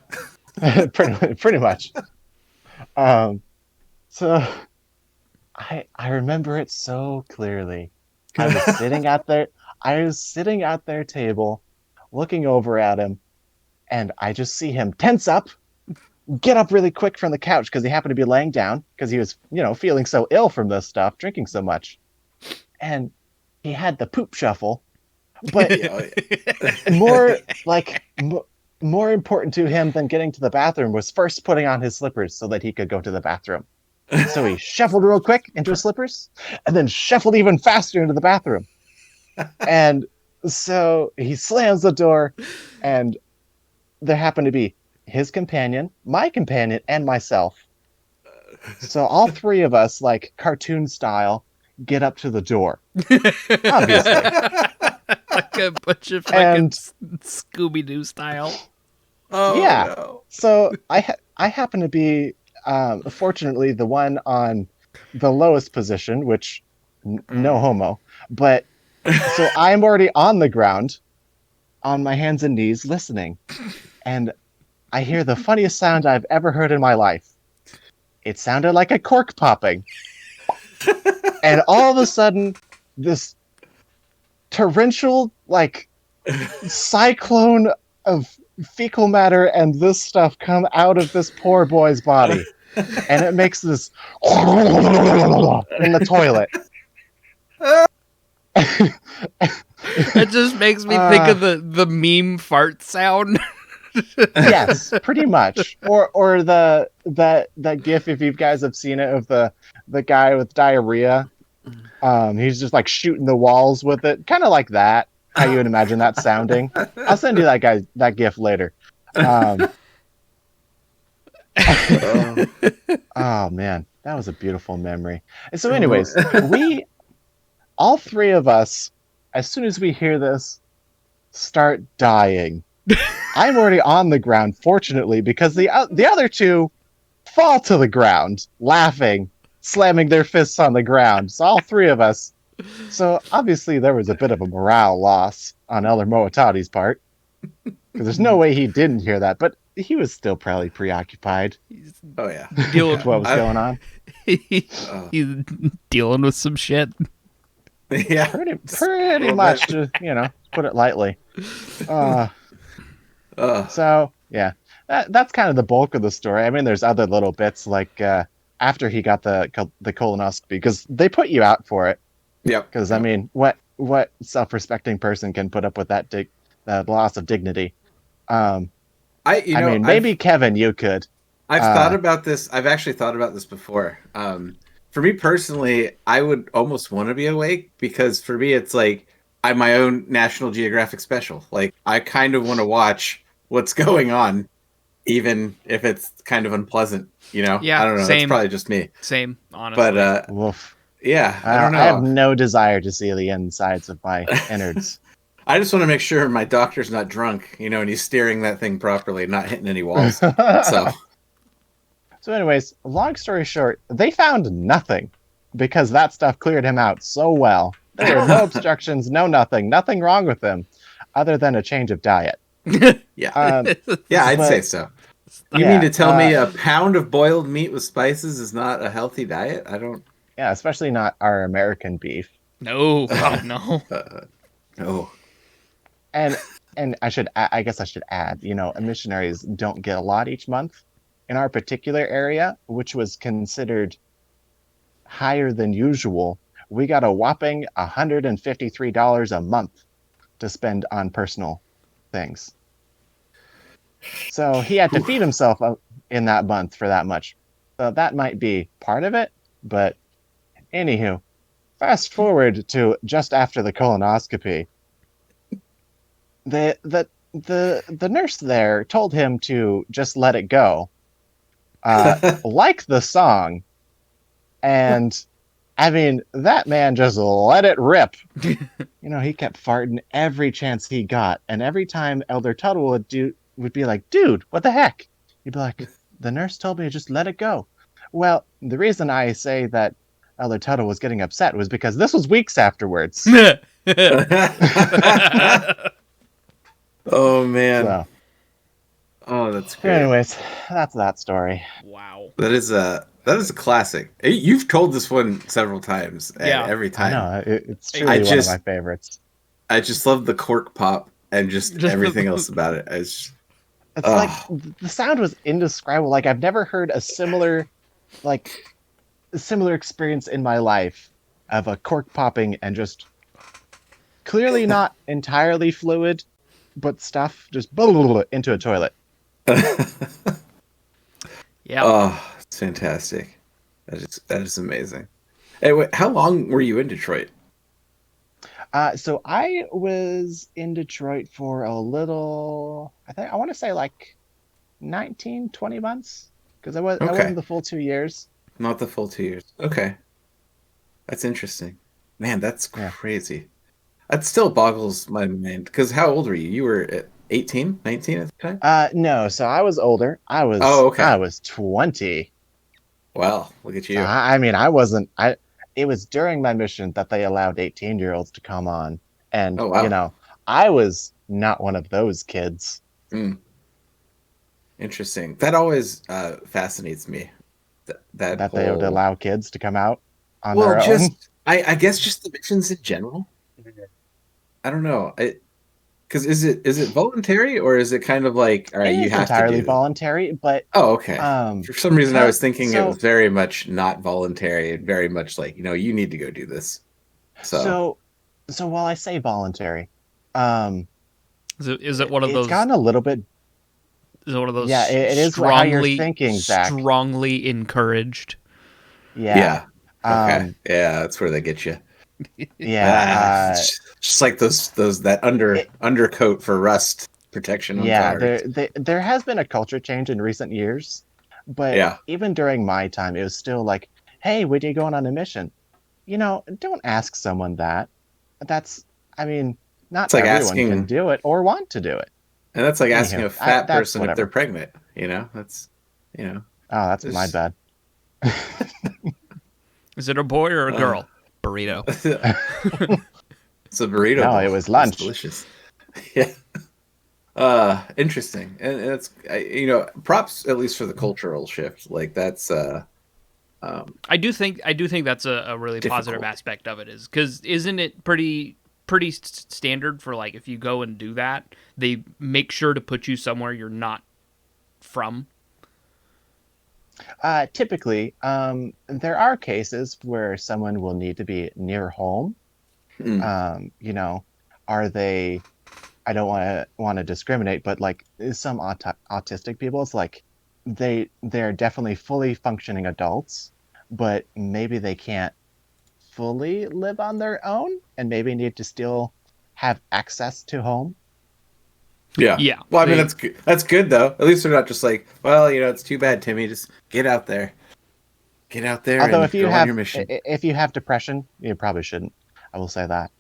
Pretty much. So I remember it so clearly. I was sitting at their table, looking over at him, and I just see him tense up, get up really quick from the couch because he happened to be laying down because he was, feeling so ill from this stuff, drinking so much. And he had the poop shuffle, but more important to him than getting to the bathroom was first putting on his slippers so that he could go to the bathroom. So he shuffled real quick into his slippers and then shuffled even faster into the bathroom. And so he slams the door, and there happened to be his companion, my companion, and myself. So all three of us, like cartoon style, get up to the door. Obviously. Like a bunch of fucking Scooby-Doo style. Oh, yeah. No. So I happen to be, fortunately, the one on the lowest position, which no homo. But so I'm already on the ground, on my hands and knees, listening, and I hear the funniest sound I've ever heard in my life. It sounded like a cork popping. And all of a sudden, this torrential, cyclone of fecal matter and this stuff come out of this poor boy's body. And it makes this in the toilet. It just makes me think of the meme fart sound. Yes, pretty much. Or that GIF, if you guys have seen it, of the guy with diarrhea. He's just shooting the walls with it, kind of like that. How you would imagine that sounding. I'll send you that GIF later. Oh man, that was a beautiful memory. And so, anyways, all three of us, as soon as we hear this, start dying. I'm already on the ground, fortunately, because the other two fall to the ground, laughing, slamming their fists on the ground. So all three of us. So obviously there was a bit of a morale loss on Elder Moatadi's part, because there's no way he didn't hear that, but he was still probably preoccupied. Oh yeah, dealing with what was going on. He's dealing with some shit. Yeah, pretty much. To put it lightly. So yeah, that's kind of the bulk of the story. I mean, there's other little bits after he got the colonoscopy, because they put you out for it. Yeah. Because I mean, what self-respecting person can put up with that loss of dignity? Maybe Kevin, you could. I've thought about this. I've actually thought about this before. For me personally, I would almost want to be awake, because for me, it's I'm my own National Geographic special. I kind of want to watch what's going on, even if it's kind of unpleasant. Yeah, I don't know. Same. That's probably just me. Same, honestly. But woof. Yeah, I don't know. I have no desire to see the insides of my innards. I just want to make sure my doctor's not drunk, and he's steering that thing properly, not hitting any walls. So anyways, long story short, they found nothing. because that stuff cleared him out so well. There were no obstructions, nothing wrong with him, other than a change of diet. Yeah. Um, Yeah, I'd but- say so. You yeah, mean to tell me a pound of boiled meat with spices is not a healthy diet? I don't. Yeah, especially not our American beef. No, God, no. No. And I guess I should add, missionaries don't get a lot each month. In our particular area, which was considered higher than usual, we got a whopping $153 a month to spend on personal things. So he had to feed himself in that month for that much. So that might be part of it, but anywho, fast forward to just after the colonoscopy. The nurse there told him to just let it go, like the song, and I mean that man just let it rip. He kept farting every chance he got, and every time Elder Tuttle would be like, "Dude, what the heck?" He'd be like, "The nurse told me to just let it go." Well, the reason I say that Elder Tuttle was getting upset was because this was weeks afterwards. Oh man. So, Oh, that's great. anyways, that's that story. Wow. That is a classic. You've told this one several times, and Yeah. every I time. know it's truly I one just- of my favorites. I just love the cork pop and just everything else about it. It's It's like the sound was indescribable. Like I've never heard a similar experience in my life of a cork popping and just clearly not entirely fluid, but stuff just into a toilet. Yeah. Oh, it's fantastic. That is amazing. Hey, wait, how long were you in Detroit? So I was in Detroit for a little, I want to say like 19, 20 months, because I Okay. wasn't the full 2 years. Not the full 2 years. Okay. That's interesting. Man, that's Yeah. crazy. That still boggles my mind. Because how old were you? You were at 18, 19 at the time? No, so I was older. I was Oh, okay. I was 20. Wow, look at So you. I mean, it was during my mission that they allowed 18-year-olds to come on. And, Oh, wow. I was not one of those kids. Interesting. That always fascinates me. That they would whole- allow kids to come out on Well, their own. just I guess just the missions in general. I don't know. Because is it voluntary or is it kind of like all right, It you is have entirely to do voluntary, but Oh, okay. For some reason, I was thinking it was very much not voluntary and very much like you need to go do this. so while I say voluntary, Is it one of it's those? gotten a little bit. Is it one of those? Yeah, it is how you're thinking, Zach. Strongly encouraged. Yeah. Okay. Yeah, that's where they get you. Yeah. It's just like that undercoat for rust protection on cars. There has been a culture change in recent years, but even during my time, it was still like, "Hey, where are you going on a mission?" Don't ask someone that. Not like everyone asking- can do it or want to do it. And that's like asking Anyhow, a fat that's person if whatever. they're pregnant. That's Oh, that's my There's- bad. Is it a boy or a girl? Burrito. It's a burrito. No, bowl. it was It's lunch. delicious. Yeah. Interesting, and it's props at least for the cultural shift. Like that's I do think that's a really positive Difficult. aspect of it, is because isn't it pretty standard for like if you go and do that, they make sure to put you somewhere you're not from. Typically, there are cases where someone will need to be near home. Are they? I don't want to discriminate, but like some autistic people, it's like they're definitely fully functioning adults, but maybe they can't fully live on their own, and maybe need to still have access to home. Yeah. Well, I mean that's good. That's good though. At least they're not just like, well, it's too bad, Timmy. Just get out there. Get out there. Although and go on your mission. if you have depression, you probably shouldn't. I will say that.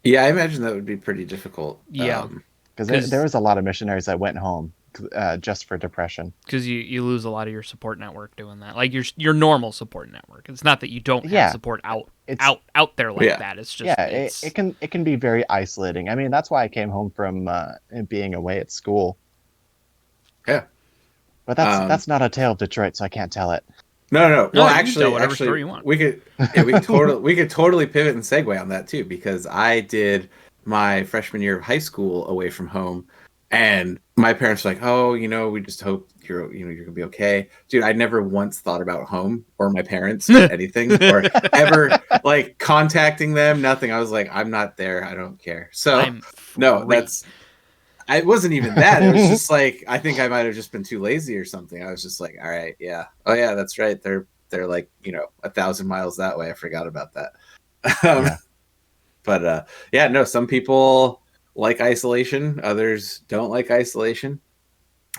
Yeah, I imagine that would be pretty difficult. Yeah. Because there was a lot of missionaries that went home just for depression. Because you lose a lot of your support network doing that. Like your normal support network. It's not that you don't have Yeah. support out It's there like Yeah. that. It's just yeah, it's it can be very isolating. I mean, that's why I came home from being away at school. Yeah. But Um, that's not a tale of Detroit, so I can't tell it. No. No, Well, you can tell whatever story you want. we could we could totally pivot and segue on that too, because I did my freshman year of high school away from home, and my parents were like, "Oh, we just hope you're gonna be okay." Dude, I never once thought about home or my parents or anything or ever like contacting them. Nothing. I was like, I'm not there. I don't care. So I'm no, free. it wasn't even that. It was just like I think I might have just been too lazy or something. I was just like, all right, yeah, oh yeah, that's right. They're like 1,000 miles that way. I forgot about that. Yeah. But yeah, no. Some people like isolation. Others don't like isolation.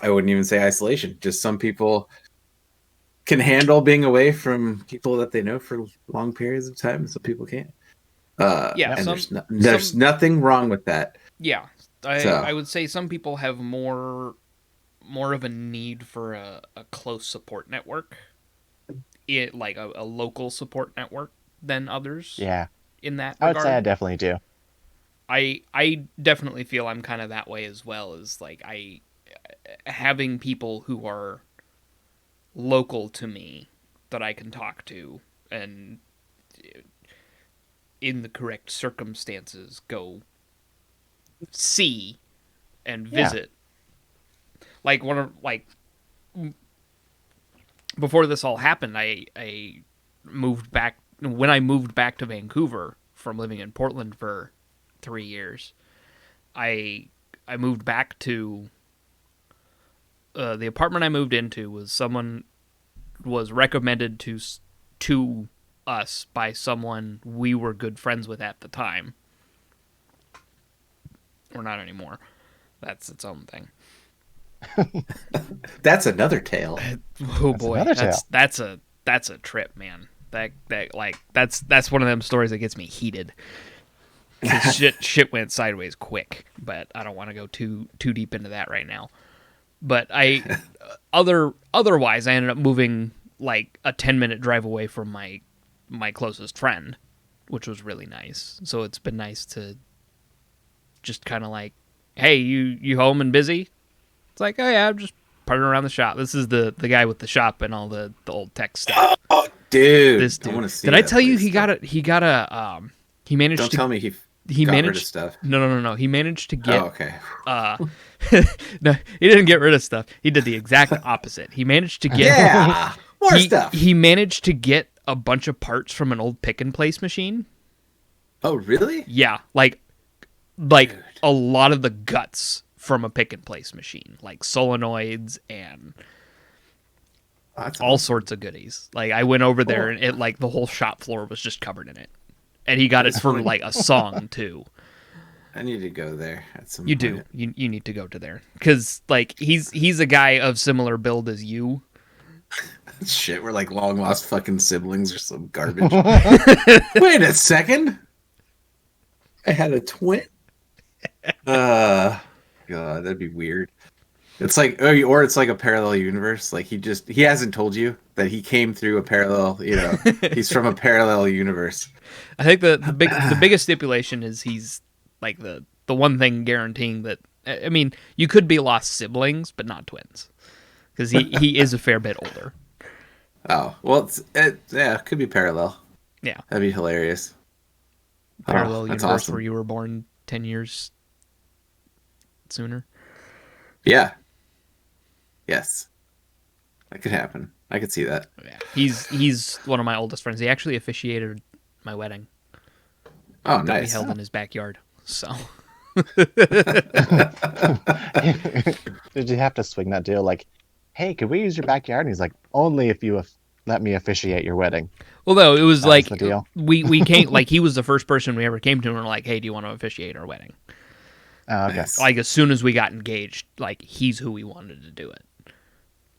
I wouldn't even say isolation. Just some people can handle being away from people that they know for long periods of time. Some people can't. Yeah, and some- there's nothing wrong with that. Yeah, So- I would say some people have more of a need for a close support network, like a local support network than others. Yeah. In that I would regard, say I definitely do. I definitely feel I'm kind of that way as well. As like having people who are local to me that I can talk to and in the correct circumstances go see and Yeah. visit. Like before this all happened, I moved back when I moved back to Vancouver from living in Portland for 3 years. I moved back to the apartment I moved into was recommended to us by someone we were good friends with at the time. We're not anymore. That's its own thing. That's another tale. Oh boy, another tale. that's a trip, man. That's one of them stories that gets me heated. 'Cause shit went sideways quick, but I don't want to go too deep into that right now. But otherwise I ended up moving like a 10-minute drive away from my closest friend, which was really nice. So it's been nice to just kind of like, hey, you home and busy? It's like, oh yeah, I'm just parting around the shop. This is the guy with the shop and all the old tech stuff. Oh, dude, This dude. I want to see. Did I that tell you place. he managed Don't to tell me he got rid of managed stuff. No. He managed to get Oh, okay. no, he didn't get rid of stuff. He did the exact opposite. He managed to get Yeah, more stuff. He managed to get a bunch of parts from an old pick and place machine. Oh, really? Yeah, like Dude. a lot of the guts from a pick and place machine, like solenoids and Oh, that's all awesome. sorts of goodies. Like I went over there Cool. and it like the whole shop floor was just covered in it. And he got it for like a song too. I need to go there at some You point. do. You need to go to there cuz like he's a guy of similar build as you. Shit, we're like long lost fucking siblings or some garbage. Wait a second. I had a twin. God, that'd be weird. It's like, or it's like a parallel universe. Like he hasn't told you that he came through a parallel. He's from a parallel universe. I think the biggest stipulation is he's like the one thing guaranteeing that I mean, you could be lost siblings but not twins cuz he is a fair bit older. Oh well, it could be parallel. Yeah. That'd be hilarious. Parallel that's universe awesome. where you were born 10 years sooner. Yeah. Yes. That could happen. I could see that. Yeah. He's one of my oldest friends. He actually officiated my wedding Oh, that we nice. held in his backyard. So Did you have to swing that deal like, hey, could we use your backyard? And he's like, only if you let me officiate your wedding. well, no, it was That like was the deal. we came like he was the first person we ever came to and were like, hey, do you want to officiate our wedding? Oh, okay. Nice. Like as soon as we got engaged, like he's who we wanted to do it.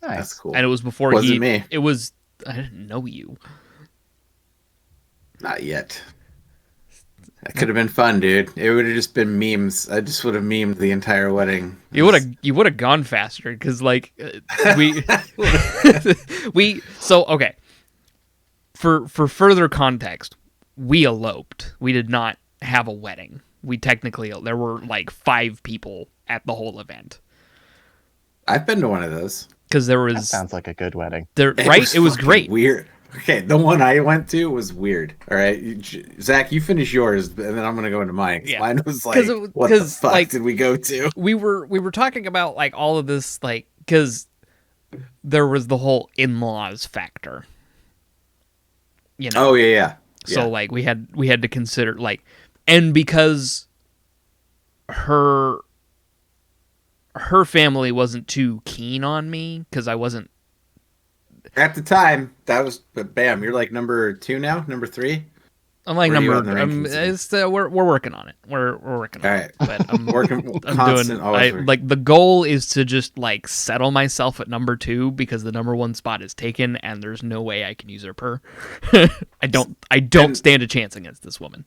Nice. That's cool. And it was before Wasn't me. It was I didn't know you. Not yet. That could have been fun, dude. It would have just been memes. I just would have memed the entire wedding. You would have gone faster because like we so okay. For further context, we eloped. We did not have a wedding. We technically there were like 5 people at the whole event I've been to one of those. because there That was sounds like a good wedding. there right. It was fucking great. Weird. Okay, the one I went to was weird. All right, Zach, you finish yours, and then I'm gonna go into mine. Yeah. Mine was like, what the fuck like, did we go to? We were talking about like all of this like because there was the whole in-laws factor. You know. Oh yeah. So like we had to consider like, and because her family wasn't too keen on me because I wasn't At the time, that was, but bam, you're like number 2 now, number 3. I'm like Where are you number. on the rankings? It's we're working on it. We're working on All it. right. But I'm Working I'm constant, doing. always working. Like the goal is to just like settle myself at number 2 because the number 1 spot is taken and there's no way I can usurp her. I don't stand a chance against this woman.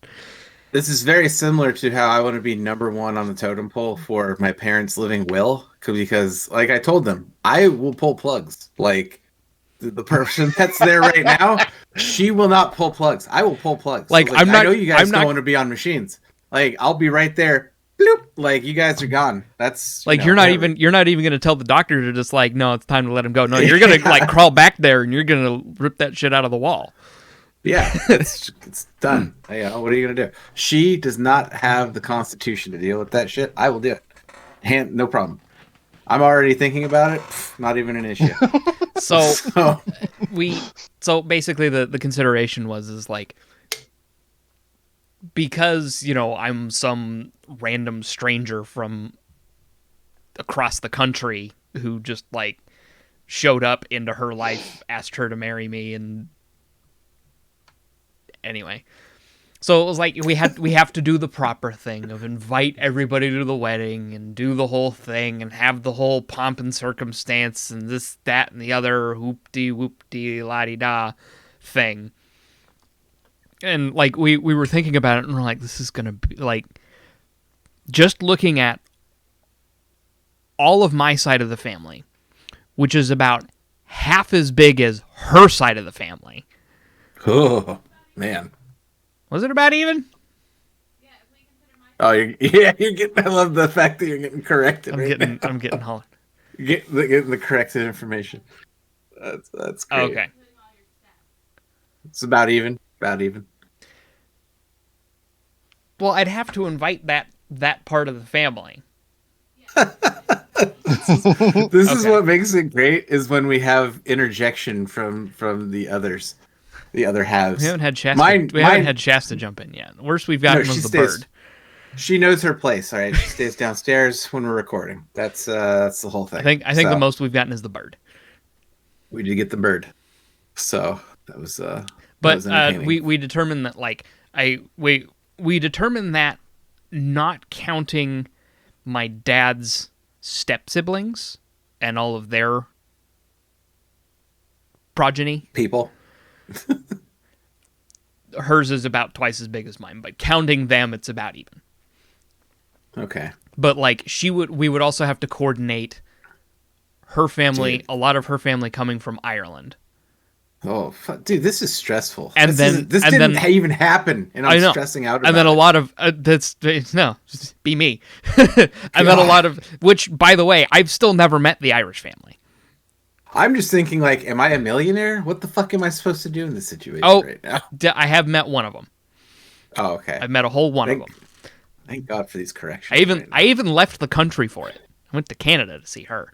This is very similar to how I want to be number 1 on the totem pole for my parents' living will, because, like I told them, I will pull plugs. Like the person that's there right now, she will not pull plugs. I will pull plugs. Like, I know you guys I'm don't not, want to be on machines. Like I'll be right there. Bloop, like you guys are gone. That's like you're not even going to tell the doctor to just like, no, it's time to let him go. No, you're going to like crawl back there and you're going to rip that shit out of the wall. Yeah, it's done. Hey, what are you gonna do? She does not have the constitution to deal with that shit. I will do it. No problem. I'm already thinking about it. Not even an issue. So basically the consideration is like, because, you know, I'm some random stranger from across the country who just like showed up into her life, asked her to marry me, and anyway. So it was like we have to do the proper thing of invite everybody to the wedding and do the whole thing and have the whole pomp and circumstance and this, that, and the other whoop-de la-di-da thing. And like we were thinking about it and we're like, this is gonna be like, just looking at all of my side of the family, which is about half as big as her side of the family. Oh man, was it about even? Oh, you're getting. I love the fact that you're getting corrected. I'm getting hollered. Getting the corrected information. That's great. Okay. It's about even. About even. Well, I'd have to invite that part of the family. This is what makes it great, is when we have interjection from the others, the other halves. We haven't had Shasta. We haven't had Shasta jump in yet. The worst we've gotten was the bird. She knows her place. All right, she stays downstairs when we're recording. That's the whole thing. I think the most we've gotten is the bird. We did get the bird, so that was. But we determined that like we determined that not counting my dad's step siblings and all of their progeny people, hers is about twice as big as mine. But counting them, it's about even. Okay. But like we would also have to coordinate her family, a lot of her family coming from Ireland. Oh, dude, this is stressful. And this didn't even happen, and I'm stressing out about it. And then a lot of just be me. And then a lot of, which, by the way, I've still never met the Irish family. I'm just thinking, like, am I a millionaire? What the fuck am I supposed to do in this situation right now? I have met one of them. Oh, okay. I've met a whole one of them. Thank God for these corrections. I even left the country for it. I went to Canada to see her.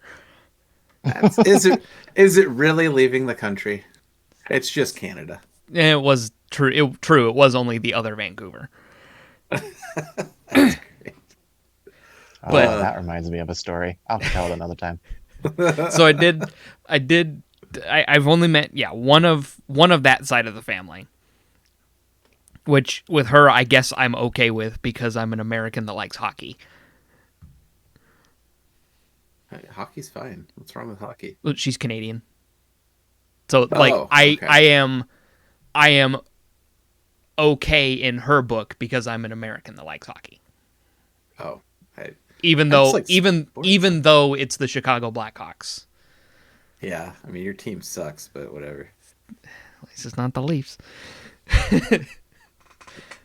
Is it really leaving the country? It's just Canada. It was true. It was only the other Vancouver. That's great. But that reminds me of a story. I'll tell it another time. So I've only met one of that side of the family, which with her I guess I'm okay with because I'm an American that likes hockey. Hockey's fine. What's wrong with hockey? She's Canadian. So like I am okay in her book because I'm an American that likes hockey. Oh, I, Even I just though like even sports. even though it's the Chicago Blackhawks. Yeah, I mean your team sucks, but whatever. At least it's not the Leafs. I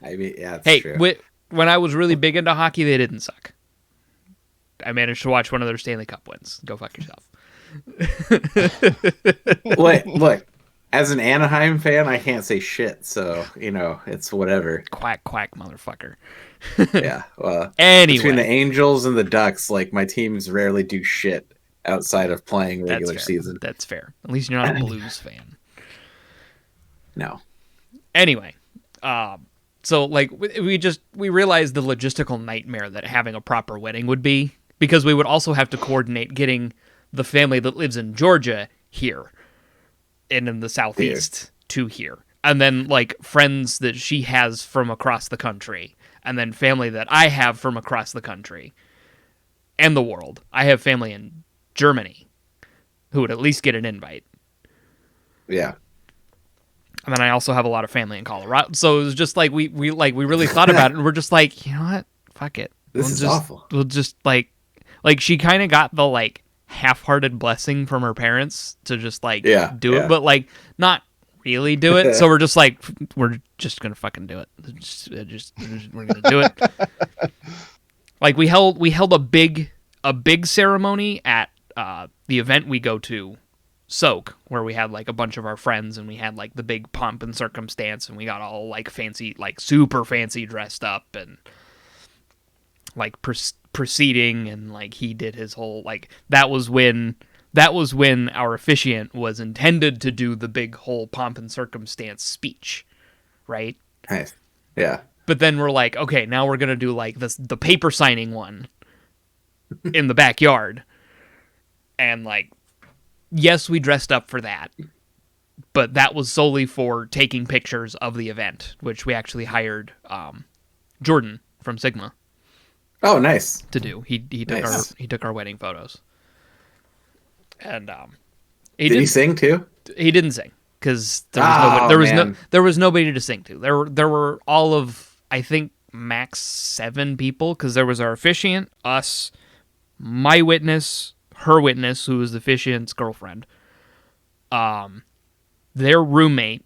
mean, yeah, it's Hey, true. when I was really big into hockey, they didn't suck. I managed to watch one of their Stanley Cup wins. Go fuck yourself. Look, as an Anaheim fan, I can't say shit, so it's whatever. Quack, quack, motherfucker. Yeah. Well, Anyway. between the Angels and the Ducks, like my teams rarely do shit outside of playing regular That's fair. season. That's fair. At least you're not a Blues fan. No. Anyway, so like we realized the logistical nightmare that having a proper wedding would be, because we would also have to coordinate getting the family that lives in Georgia here and in the Southeast to here, and then like friends that she has from across the country, and then family that I have from across the country and the world. I have family in Germany who would at least get an invite. Yeah. And then I also have a lot of family in Colorado. So it was just like we really thought about it, and we're just like, you know what? Fuck it. This is awful. We'll just like she kind of got the like half-hearted blessing from her parents to just like do it, but like not really do it. So we're just like, we're just gonna fucking do it. We're gonna do it. Like we held a big ceremony at the event we go to, Soak, where we had like a bunch of our friends, and we had like the big pomp and circumstance, and we got all like fancy, like super fancy dressed up, and like proceeding, and like he did his whole like that was when our officiant was intended to do the big whole pomp and circumstance speech, right? Nice. Yeah. But then we're like, okay, now we're gonna do like the paper signing one in the backyard, and like, yes, we dressed up for that, but that was solely for taking pictures of the event, which we actually hired Jordan from Sigma. Oh, nice. To do. He took our wedding photos. And did he sing too? He didn't sing because there was nobody to sing to. There were all of, I think, max 7 people, because there was our officiant, us, my witness, her witness, who was the officiant's girlfriend, their roommate,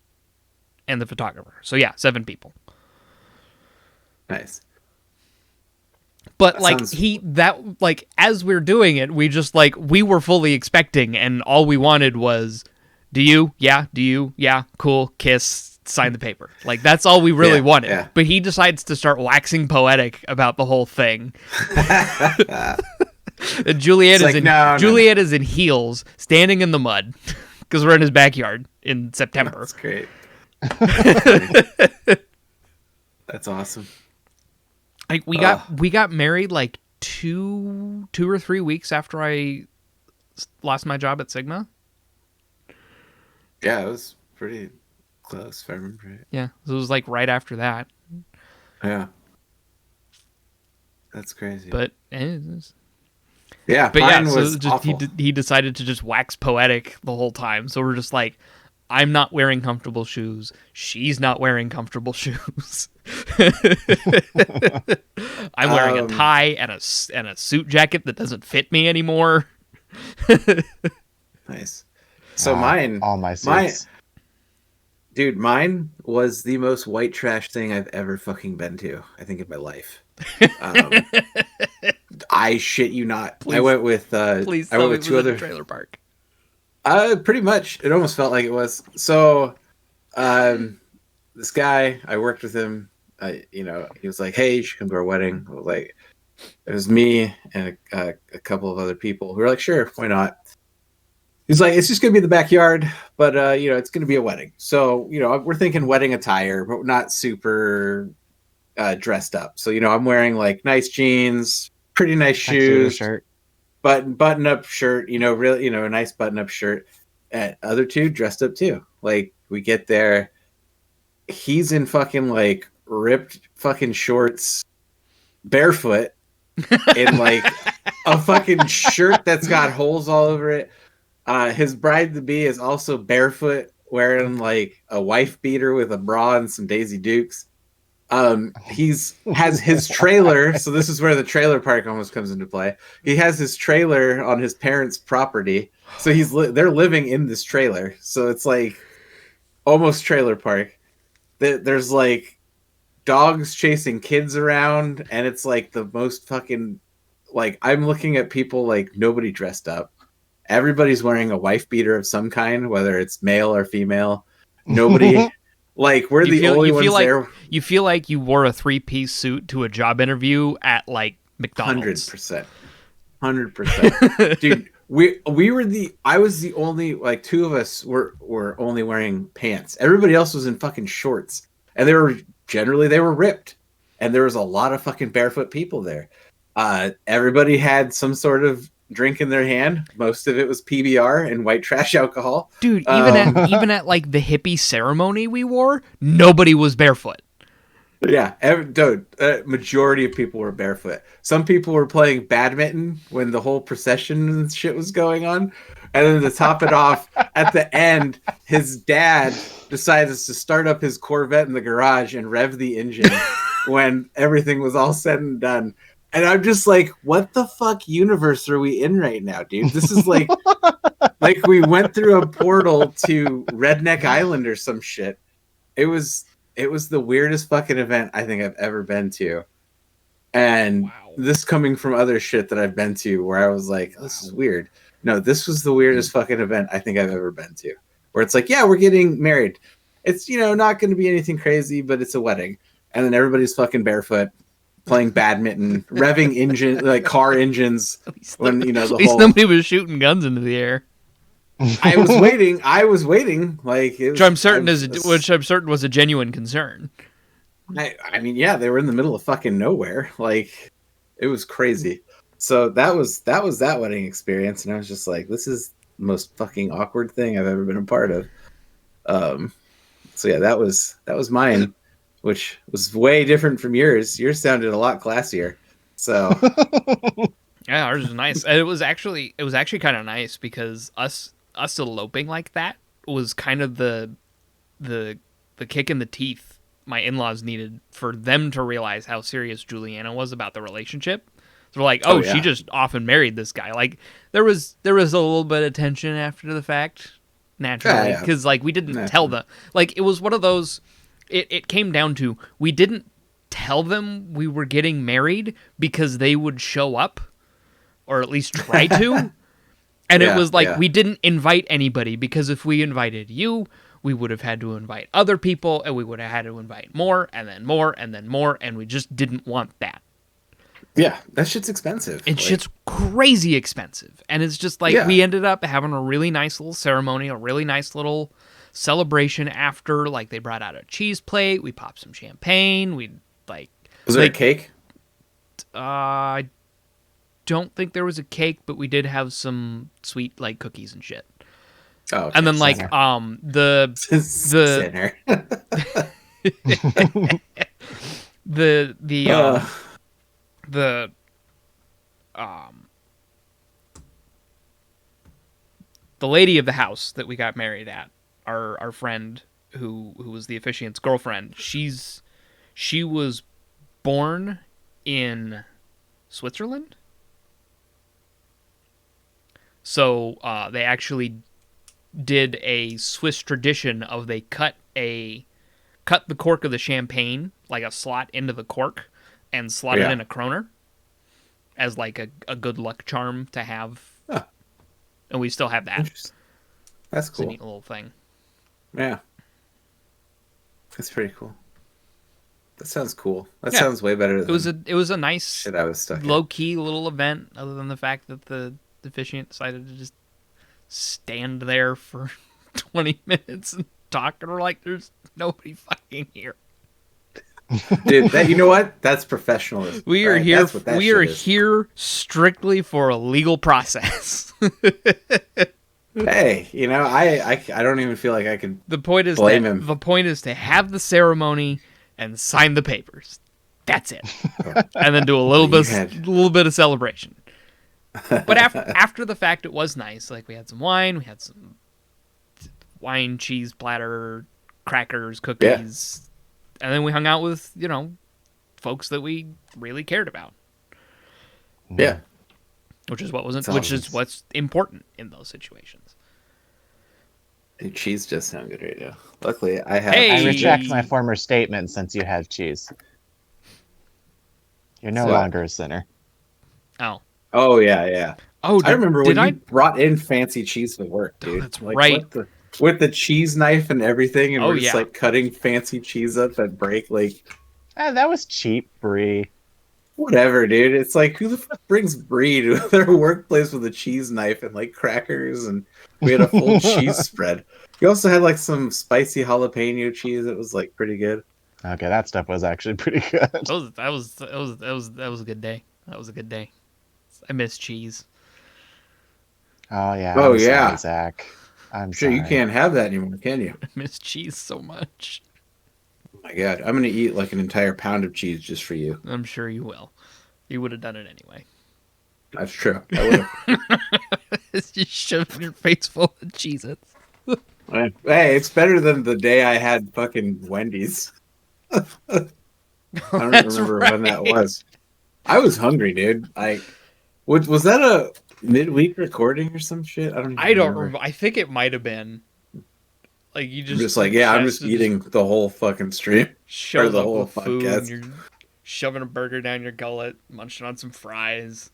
and the photographer. So yeah, 7 people. Nice. But as we're doing it, we just like, we were fully expecting, and all we wanted was, do you? Yeah. Do you? Yeah. Cool. Kiss. Sign the paper. Like, that's all we really wanted. Yeah. But he decides to start waxing poetic about the whole thing. And Juliet is in heels, standing in the mud, because we're in his backyard in September. That's great. That's awesome. Like we got married like 2 or 3 weeks after I lost my job at Sigma. Yeah, it was pretty close, if I remember right. Yeah, so it was like right after that. Yeah, that's crazy. But he decided to just wax poetic the whole time. So we're just like, I'm not wearing comfortable shoes. She's not wearing comfortable shoes. I'm wearing a tie and a suit jacket that doesn't fit me anymore. Nice. So mine was the most white trash thing I've ever fucking been to, I think, in my life. I shit you not. Please, I went with 2 other trailer park. Pretty much. It almost felt like it was. So, this guy, I worked with him. He was like, "Hey, you should come to our wedding." I was like, it was me and a couple of other people who were like, "Sure, why not?" He's like, "It's just gonna be in the backyard, but it's gonna be a wedding." So, we're thinking wedding attire, but not super dressed up. So, I'm wearing like nice jeans, pretty nice shoes, shirt. Button up shirt, really, a nice button up shirt. And other 2 dressed up too. Like, we get there, he's in fucking like ripped fucking shorts, barefoot, in like a fucking shirt that's got holes all over it. His bride to be is also barefoot, wearing like a wife beater with a bra and some Daisy Dukes. He's has his trailer, so this is where the trailer park almost comes into play. He has his trailer on his parents' property, so they're living in this trailer. So it's like almost trailer park. There's like dogs chasing kids around, and it's like the most fucking like I'm looking at people like nobody dressed up. Everybody's wearing a wife beater of some kind, whether it's male or female. Nobody. Like we're the only ones there. You feel like you wore a 3-piece suit to a job interview at like McDonald's. 100%. Dude, I was the only, like, two of us were only wearing pants. Everybody else was in fucking shorts. And they were ripped. And there was a lot of fucking barefoot people there. Everybody had some sort of drink in their hand. Most of it was PBR and white trash alcohol. Dude, even at like the hippie ceremony we wore, nobody was barefoot. Yeah, majority of people were barefoot. Some people were playing badminton when the whole procession and shit was going on. And then to top it off, at the end, his dad decides to start up his Corvette in the garage and rev the engine when everything was all said and done. And I'm just like, what the fuck universe are we in right now, dude? This is like we went through a portal to Redneck Island or some shit. It was the weirdest fucking event I think I've ever been to. And this coming from other shit that I've been to where I was like, oh, this is weird. No, this was the weirdest fucking event I think I've ever been to. Where it's like, yeah, we're getting married. It's, not going to be anything crazy, but it's a wedding. And then everybody's fucking barefoot, playing badminton, revving like car engines. When at least nobody was shooting guns into the air. I was waiting. Like, which I'm certain was a genuine concern. I mean, yeah, they were in the middle of fucking nowhere. Like, it was crazy. So that was that wedding experience, and I was just like, this is the most fucking awkward thing I've ever been a part of. So yeah, that was mine, which was way different from yours. Yours sounded a lot classier. So yeah, ours was nice. It was actually kind of nice because us eloping like that was kind of the kick in the teeth my in-laws needed for them to realize how serious Juliana was about the relationship. So they're like, yeah. She just often married this guy. Like there was a little bit of tension after the fact, naturally, because like we didn't tell them. Like it was one of those. It came down to we didn't tell them we were getting married because they would show up, or at least try to. And it was like we didn't invite anybody because if we invited you, we would have had to invite other people, and we would have had to invite more, and then more, and then more, and we just didn't want that. Yeah, that shit's expensive. Shit's crazy expensive. And it's just like we ended up having a really nice little ceremony, a really nice little celebration after. Like they brought out a cheese plate, we popped some champagne, Was there a cake? I don't think there was a cake, but we did have some sweet like cookies and shit. Oh, okay. And then like the lady of the house that we got married at, our friend who was the officiant's girlfriend, she was born in Switzerland. So they actually did a Swiss tradition of they cut the cork of the champagne, like a slot into the cork, and slot it in a kroner as like a good luck charm to have. Huh. And we still have that. That's cool. It's a neat little thing. Yeah. That's pretty cool. That sounds cool. That sounds way better than it was a nice shit I was stuck low key little event, other than the fact that the officiant decided to just stand there for 20 minutes and talk, and we're like, there's nobody fucking here. Dude, you know what? That's professionalism. We are here. We are here strictly for a legal process. Hey, I don't even feel like I could. The point is blame him. The point is to have the ceremony and sign the papers. That's it, and then do a little bit of celebration. But after the fact, it was nice. Like we had some wine, we had some wine, cheese platter, crackers, cookies, and then we hung out with folks that we really cared about, Yeah. which is what's important in those situations. Cheese does sound good right now. Luckily, I have. Hey! I retract my former statement since you have cheese. You're no longer a sinner. Oh yeah. Oh, I remember when you brought in fancy cheese to work, dude. That's right. With the cheese knife and everything, and we're just yeah. like cutting fancy cheese up at break, like. That was cheap, Brie. Whatever, dude. It's like, who the fuck brings Brie to their workplace with a cheese knife and like crackers, and we had a full cheese spread. We also had like some spicy jalapeno cheese. It was like pretty good. Okay, that stuff was actually pretty good. That was a good day. That was a good day. I miss cheese. Oh yeah. Oh I'm yeah, sorry, Zach. I'm sure sorry. you can't have that anymore, can you? I miss cheese so much. Oh my god, I'm gonna eat like an entire pound of cheese just for you. I'm sure you will. You would have done it anyway. That's true. I would have. It's just shoving your face full of Cheez-Its. Hey, it's better than the day I had fucking Wendy's. I don't remember when that was. I was hungry, dude. Was that a midweek recording or some shit? I don't remember. I think it might have been. Like you just I'm just eating the whole fucking stream. Shove the up whole with food. podcast. And you're shoving a burger down your gullet, munching on some fries.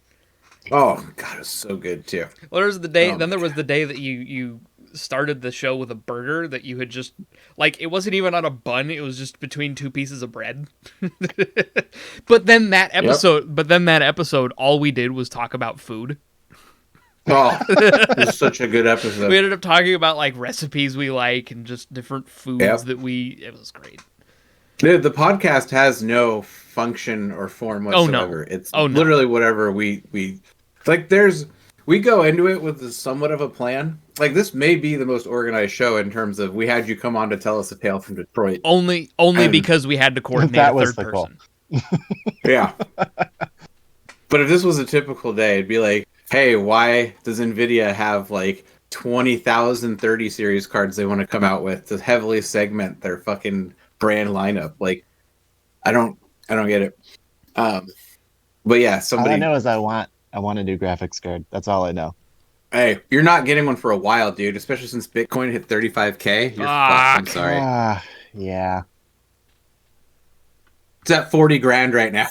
Oh god, it was so good too. Well, there was the day. Then there was the day that you started the show with a burger that you had just like. It wasn't even on a bun. It was just between two pieces of bread. But then that episode, all we did was talk about food. Oh, it was such a good episode. We ended up talking about like recipes we like and just different foods that it was great. Dude, the podcast has no function or form whatsoever. It's literally whatever we like. We go into it with somewhat of a plan. Like this may be the most organized show in terms of we had you come on to tell us a tale from Detroit. Only because we had to coordinate that a was third the person. Yeah. But if this was a typical day, it'd be like, hey, why does NVIDIA have like 20,000 30 series cards they want to come out with to heavily segment their fucking brand lineup? Like, I don't get it. But yeah, somebody. All I know is I want a new graphics card. That's all I know. Hey, you're not getting one for a while, dude. Especially since Bitcoin hit 35K. You're fucked. I'm sorry. Yeah. It's at 40 grand right now.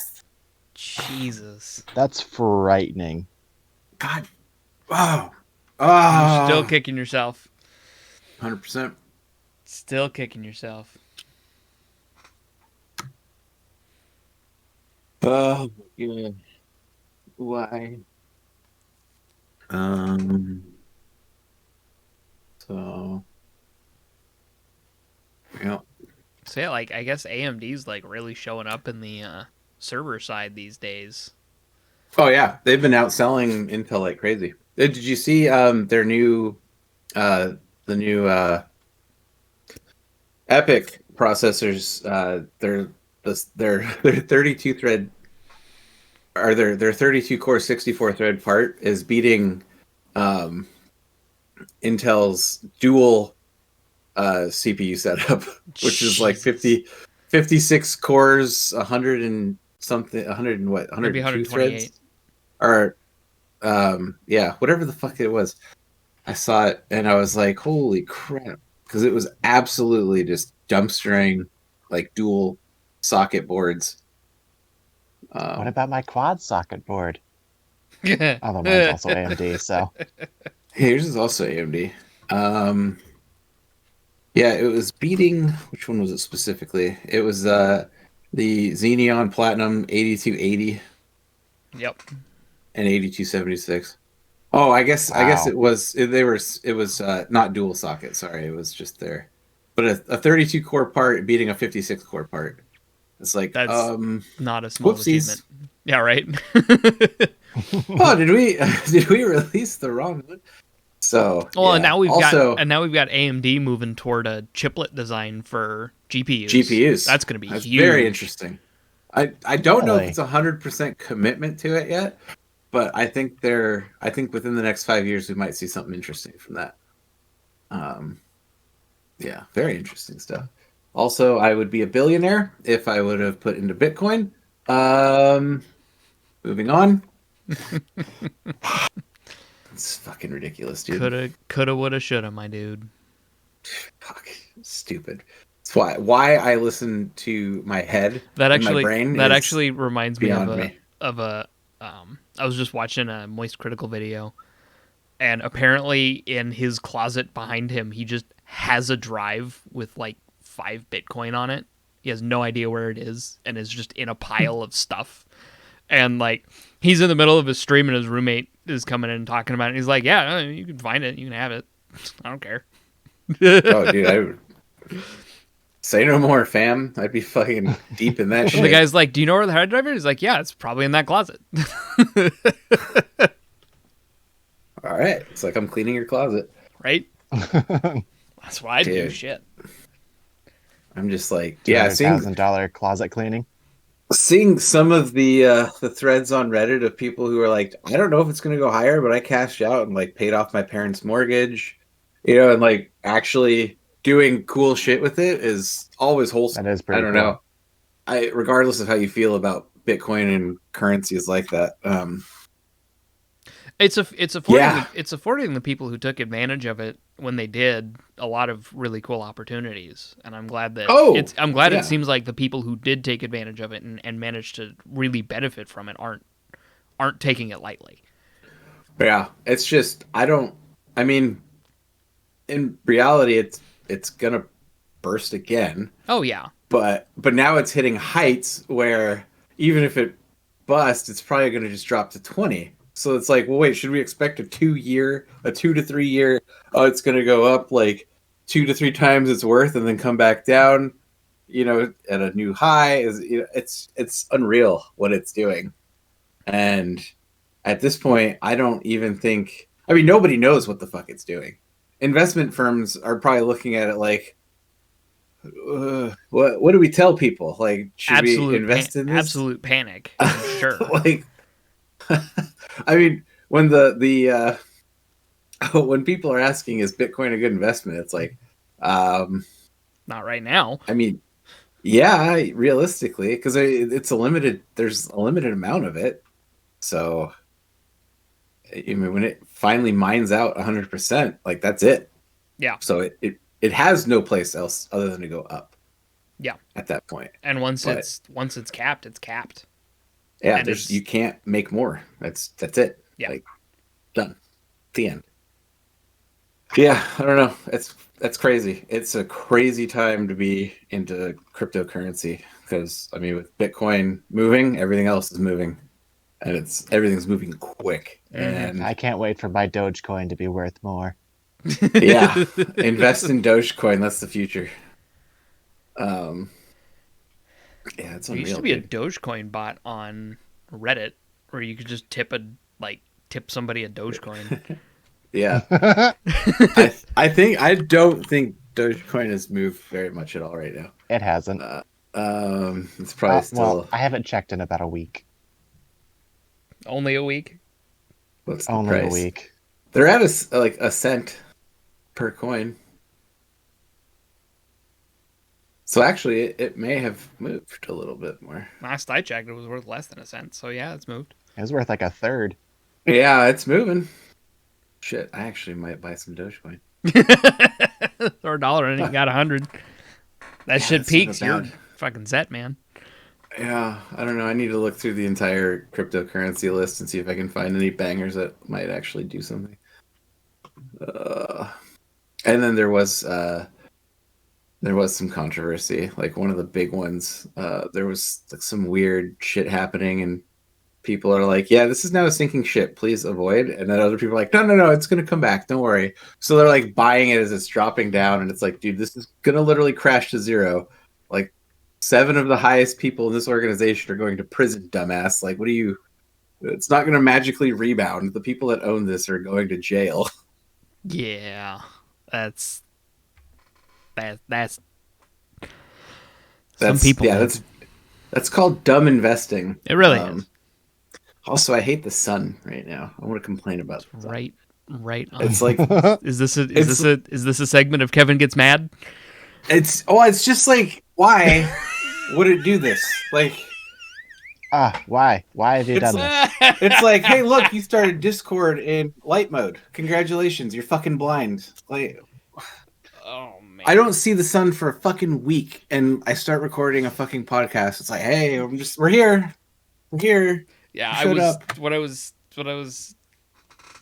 Jesus. That's frightening. God. Oh. You're still kicking yourself. 100%. Still kicking yourself. Oh, yeah. Why? So. Yeah. So yeah, like I guess AMD's like really showing up in the server side these days. Oh yeah, they've been outselling Intel like crazy. Did you see their new the new EPYC processors? Their 32 thread or their 32 core 64 thread part is beating Intel's dual CPU setup, which is like 56 cores, 100 and something, 100 and what, 102 threads, or yeah, whatever the fuck it was. I saw it and I was like, holy crap, because it was absolutely just dumpstering like dual socket boards. What about my quad socket board? Although mine's also AMD, so. Hey, yours is also AMD. Yeah, it was beating. Which one was it specifically? It was the Xeneon Platinum 8280. Yep. And 8276. Oh, I guess it was not dual socket. Sorry, it was just there. But a 32 core part beating a 56 core part. It's like that's not a small achievement. Yeah, right. Oh, did we release the wrong one? So well, yeah. and now we've got AMD moving toward a chiplet design for GPUs. That's going to be huge. Very interesting. I don't know if it's 100% commitment to it yet, but I think within the next 5 years we might see something interesting from that. Yeah, very interesting stuff. Also, I would be a billionaire if I would have put into Bitcoin. Um, moving on. It's fucking ridiculous, dude. Coulda, woulda, shoulda, my dude. Fuck, stupid. That's why I listen to my head That and my actually brain that is actually reminds me beyond me. of a I was just watching a Moist Critical video, and apparently in his closet behind him he just has a drive with like 5 Bitcoin on it. He has no idea where it is and is just in a pile of stuff. And like he's in the middle of his stream and his roommate is coming in and talking about it. And he's like, "Yeah, you can find it. You can have it. I don't care." Oh, dude, I would say no more, fam. I'd be fucking deep in that shit. The guy's like, "Do you know where the hard drive is?" He's like, "Yeah, it's probably in that closet." All right, it's like I'm cleaning your closet. Right? That's what I do. Dude. Shit. I'm just like, yeah, $200,000 closet cleaning. seeing some of the threads on Reddit of people who are like, I don't know if it's gonna go higher, but I cashed out and like paid off my parents' mortgage, and like actually doing cool shit with it is always wholesome. That is pretty I don't cool. know. Regardless of how you feel about Bitcoin and currencies like that. It's affording Yeah. it's affording the people who took advantage of it when they did a lot of really cool opportunities, and I'm glad that Yeah. it seems like the people who did take advantage of it and managed to really benefit from it aren't taking it lightly. Yeah, it's just I mean, in reality, it's gonna burst again. Oh yeah, But now it's hitting heights where even if it busts, it's probably going to just drop to 20. So it's like, well, wait, should we expect a 2 to 3 year? Oh, it's going to go up like 2 to 3 times its worth and then come back down, at a new high. It's unreal what it's doing. And at this point, I don't even think. I mean, nobody knows what the fuck it's doing. Investment firms are probably looking at it like, what do we tell people? Like, should we invest in this? Absolute panic. I'm sure. Like, I mean, when the when people are asking, is Bitcoin a good investment? It's like, Not right now. I mean, yeah, realistically, because there's a limited amount of it. So, I mean, when it finally mines out 100%, like that's it. Yeah. So it has no place else other than to go up. Yeah. At that point. And once it's capped, it's capped. Yeah, And you can't make more. That's it. Yeah. Like, done. The end. Yeah, I don't know. That's crazy. It's a crazy time to be into cryptocurrency because I mean, with Bitcoin moving, everything else is moving, and everything's moving quick. And I can't wait for my Dogecoin to be worth more. yeah, invest in Dogecoin. That's the future. Yeah, it's There unreal. used to be a dude. Dogecoin bot on Reddit where you could just tip somebody a Dogecoin. Yeah, I don't think Dogecoin has moved very much at all right now. It hasn't. It's probably still. Well, I haven't checked in about a week. Only a week. What's the Only price? a week. They're at a cent per coin. So actually, it may have moved a little bit more. Last I checked, it was worth less than a cent. So yeah, it's moved. It was worth like a third. Yeah, it's moving. Shit, I actually might buy some Dogecoin. Or a dollar and you got 100. That shit that's not peaks. You're bad. fucking set, man. Yeah, I don't know. I need to look through the entire cryptocurrency list and see if I can find any bangers that might actually do something. And then there was some controversy. Like one of the big ones, there was like some weird shit happening, and people are like, "Yeah, this is now a sinking ship. Please avoid." And then other people are like, "No, it's gonna come back. Don't worry." So they're like buying it as it's dropping down, and it's like, dude, this is gonna literally crash to zero. Like 7 of the highest people in this organization are going to prison, dumbass. Like, what do you? It's not gonna magically rebound. The people that own this are going to jail. Yeah, that's That's some people. Yeah, that's called dumb investing. It really is. Also, I hate the sun right now. I want to complain about that. Right Right on. It's like Is this a segment of Kevin Gets Mad? it's just like, why would it do this? Like, Why? Why have you done this? it's like, hey, look, you started Discord in light mode. Congratulations, you're fucking blind. Like, Oh man. I don't see the sun for a fucking week, and I start recording a fucking podcast. It's like, hey, we're here. We're here. Yeah, Shut up. What I was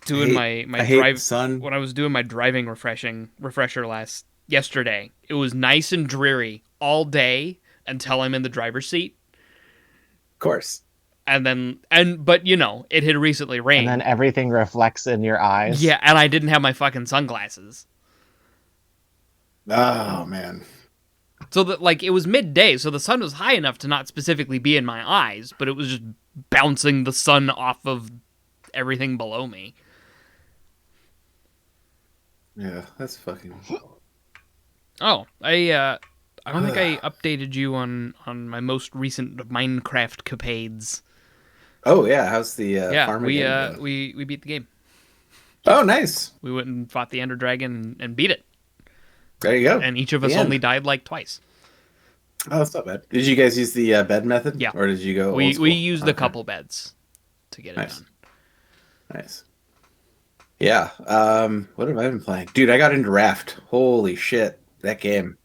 doing I my hate drive the sun. when I was doing my driving refresher yesterday. It was nice and dreary all day until I'm in the driver's seat. Of course. But you know, it had recently rained. And then everything reflects in your eyes. Yeah, and I didn't have my fucking sunglasses. Oh man. So that, like, it was midday, so the sun was high enough to not specifically be in my eyes, but it was just bouncing the sun off of everything below me. Yeah, that's fucking. Oh, I don't think I updated you on my most recent Minecraft capades. Oh yeah, how's the Yeah, farmer game going? we beat the game. Oh, nice. We went and fought the Ender Dragon and beat it. There you go. And each of us The end. only died like twice. Oh, that's not bad. Did you guys use the bed method? Yeah. Or did you go? We old school? used a Okay. couple beds to get it Nice. done. Nice. Yeah. What have I been playing? Dude, I got into Raft. Holy shit. That game.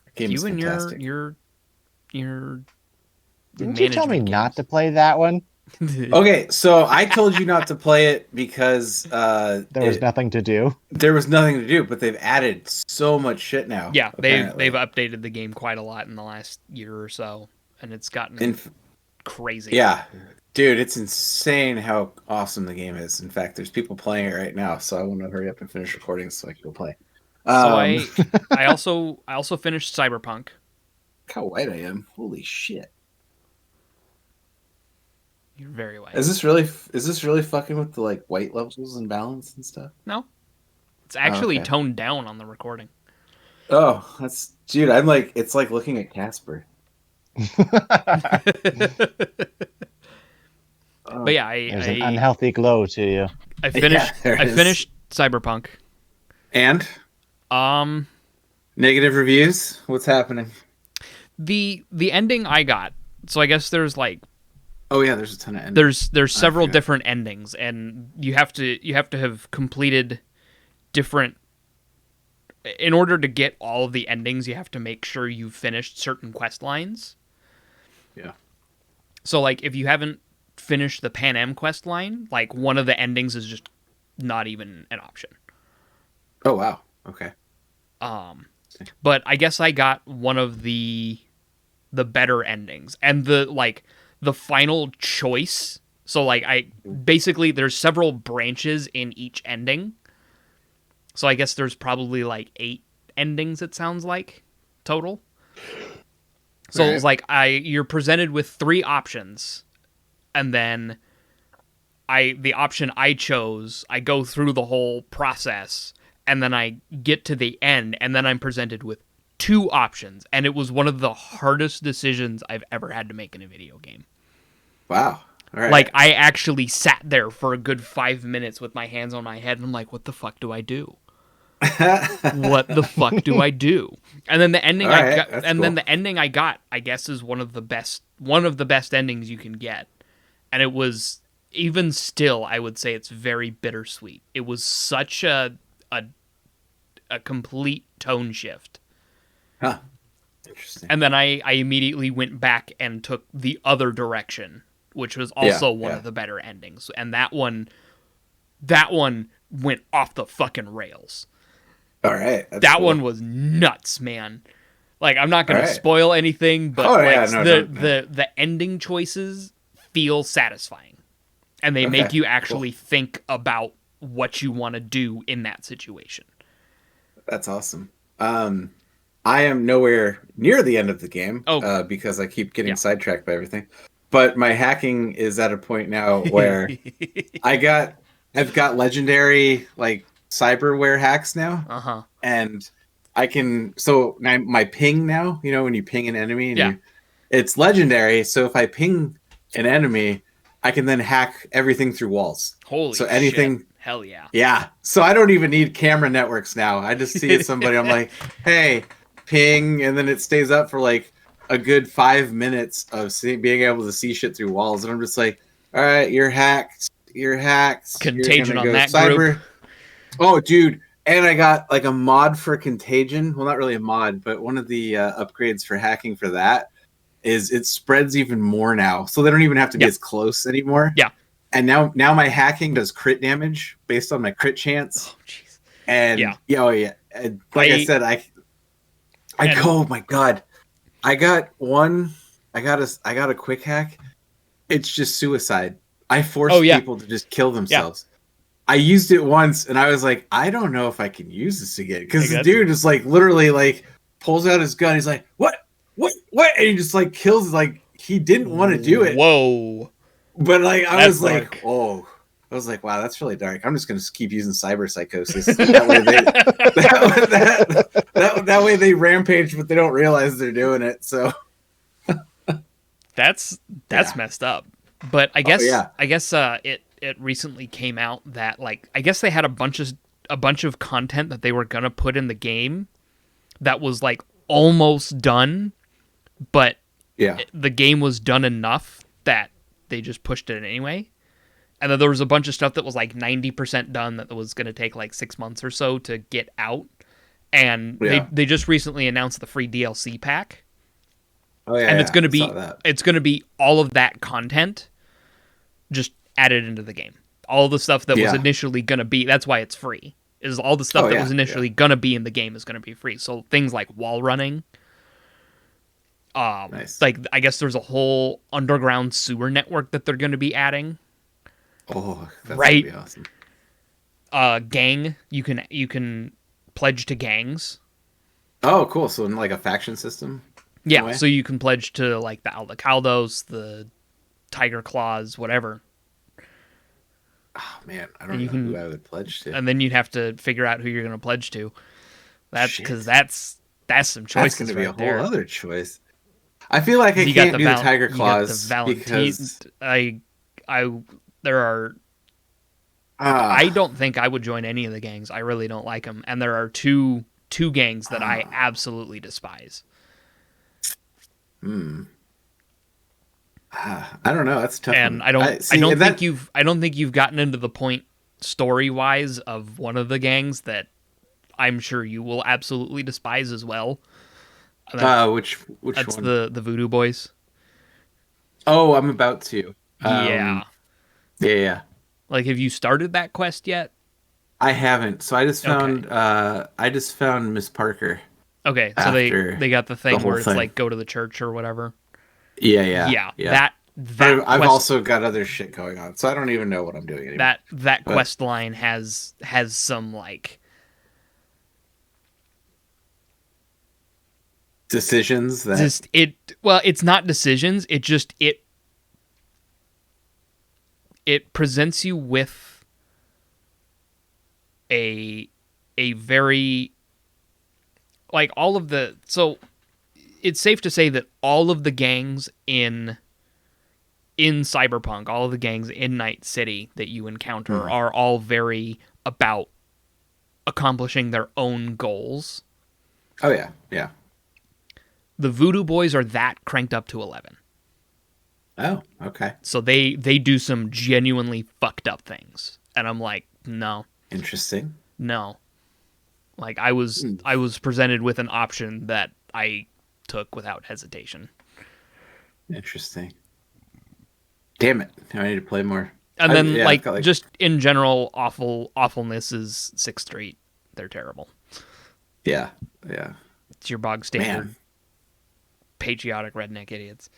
That game is You and fantastic. your Didn't you tell me management not to play that one? games. Okay, so I told you not to play it because There was nothing to do. there was nothing to do, but they've added so much shit now. Yeah, apparently. they've updated the game quite a lot in the last year or so, and it's gotten crazy. Yeah. Dude, it's insane how awesome the game is. In fact, there's people playing it right now, so I want to hurry up and finish recording so I can go play. So I also finished Cyberpunk. Look how white I am. Holy shit. You're very white. Is this really fucking with the like white levels and balance and stuff? No, it's actually okay. toned down on the recording. Oh, dude, I'm like, it's like looking at Casper. But yeah, There's an unhealthy glow to you. I finished Yeah, there it I is. finished Cyberpunk. And negative reviews? What's happening? The ending I got. So I guess there's like Oh yeah, there's a ton of endings. there's several forgot. different endings, and you have to have completed different. In order to get all of the endings, you have to make sure you've finished certain quest lines. Yeah. So like if you haven't finished the Pan Am quest line, like one of the endings is just not even an option. Oh wow. Okay. But I guess I got one of the better endings, and the final choice. So like basically there's several branches in each ending. So I guess there's probably like 8 endings, it sounds like, total. So Right. it's like you're presented with 3 options, and then the option I chose, I go through the whole process, and then I get to the end, and then I'm presented with 2 options, and it was one of the hardest decisions I've ever had to make in a video game. Wow. All right. Like, I actually sat there for a good 5 minutes with my hands on my head, and I'm like, what the fuck do I do? What the fuck do I do? And then the ending All right, I got, that's and then cool. the ending I got, I guess, is one of the best endings you can get. And it was, even still, I would say it's very bittersweet. It was such a complete tone shift. Huh. Interesting. And then I immediately went back and took the other direction, which was also one yeah. of the better endings. And that one went off the fucking rails. All right. That's That cool. one was nuts, man. Like, I'm not going to All right. spoil anything, but Oh, like, yeah, no, don't. the ending choices feel satisfying. And they Okay, make you actually think about what you want to do in that situation. That's awesome. I am nowhere near the end of the game because I keep getting sidetracked by everything. But my hacking is at a point now where I've got legendary like cyberware hacks now, Uh-huh. and I can my ping now. You know when you ping an enemy, and it's legendary. So if I ping an enemy, I can then hack everything through walls. Holy So anything shit. Hell yeah. Yeah. So I don't even need camera networks now. I just see somebody. I'm like, hey, ping, and then it stays up for like a good 5 minutes of being able to see shit through walls, and I'm just like, all right, you're hacked. You're hacked. Contagion you're on that cyber. group. Oh, dude. And I got like a mod for Contagion. Well, not really a mod, but one of the upgrades for hacking for that is it spreads even more now. So they don't even have to be as close anymore. Yeah. And now my hacking does crit damage based on my crit chance. Oh, jeez. And And like I said, oh my God. I got a quick hack. It's just suicide. I forced people to just kill themselves. I used it once and I was like, I don't know if I can use this again. Because the dude is like literally like pulls out his gun. He's like, what? And he just like kills, like he didn't want to do it. Whoa. But like I was dark. like, oh. I was like, wow, that's really dark. I'm just gonna keep using cyber psychosis. That way they rampage, but they don't realize they're doing it. So that's messed up. But I guess it recently came out that like I guess they had a bunch of content that they were gonna put in the game that was like almost done, but the game was done enough that they just pushed it anyway. And then there was a bunch of stuff that was like 90% done that was going to take like 6 months or so to get out. And they just recently announced the free DLC pack. Oh yeah. And it's going to be all of that content just added into the game. All the stuff that was initially going to be, that's why it's free. Is all the stuff that was initially going to be in the game is going to be free. So things like wall running, nice. Like I guess there's a whole underground sewer network that they're going to be adding. Oh, that's gonna be awesome. Gang, you can pledge to gangs. Oh, cool. So in like a faction system? Yeah, so you can pledge to like the Aldecaldos, the Tiger Claws, whatever. Oh man, I don't know who I would pledge to. And then you'd have to figure out who you're going to pledge to. That's because that's some choices. That's going to be a whole other choice. I feel like I can't do the Tiger Claws because I don't think I would join any of the gangs. I really don't like them, and there are two gangs that I absolutely despise. I don't know. That's tough. And I don't think you've gotten into the point story wise of one of the gangs that I'm sure you will absolutely despise as well. Which that's one? the Voodoo Boys. Oh, I'm about to. Yeah. Like, have you started that quest yet? I haven't. So I just found Miss Parker. Okay, so they got the thing where it's like go to the church or whatever. Yeah. That I've also got other shit going on, so I don't even know what I'm doing anymore. That quest line has some like decisions that it's not decisions. It presents you with a very like all of the so it's safe to say that all of the gangs in Cyberpunk, all of the gangs in Night City that you encounter are all very about accomplishing their own goals. Oh yeah. The Voodoo Boys are that cranked up to 11. Oh, okay. So they do some genuinely fucked up things. And I'm like, no. Interesting. No. Like I was presented with an option that I took without hesitation. Interesting. Damn it. Now I need to play more. And then just in general awfulness is 6th Street. They're terrible. Yeah. It's your bog standard patriotic redneck idiots.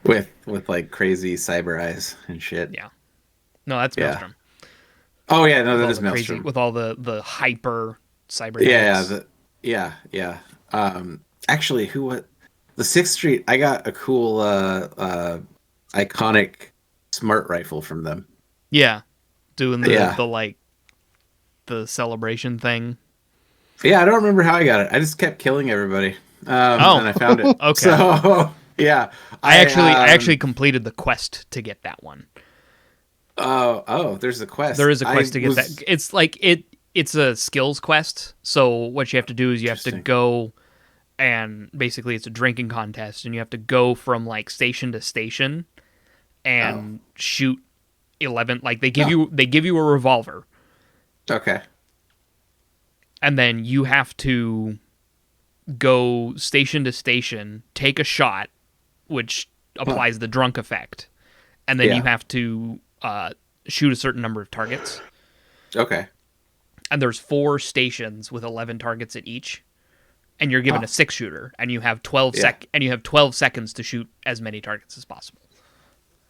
With like crazy cyber eyes and shit. Yeah. No, that's Maelstrom. Oh yeah, no, that is Maelstrom. With all the hyper cyber. Yeah. Actually, the 6th Street? I got a cool iconic smart rifle from them. Yeah, doing the celebration thing. Yeah, I don't remember how I got it. I just kept killing everybody. And I found it. Okay. So yeah, I actually completed the quest to get that one. Oh, there's a quest. There is a quest to get was that. It's like it's a skills quest. So what you have to do is you have to Interesting. go, and basically it's a drinking contest, and you have to go from like station to station and shoot 11. Like they give you a revolver, Okay. and then you have to go station to station, take a shot, which applies the drunk effect, and then Yeah. you have to shoot a certain number of targets. Okay. And there's 4 stations with 11 targets at each, and you're given a 6-shooter, and you have 12 seconds to shoot as many targets as possible.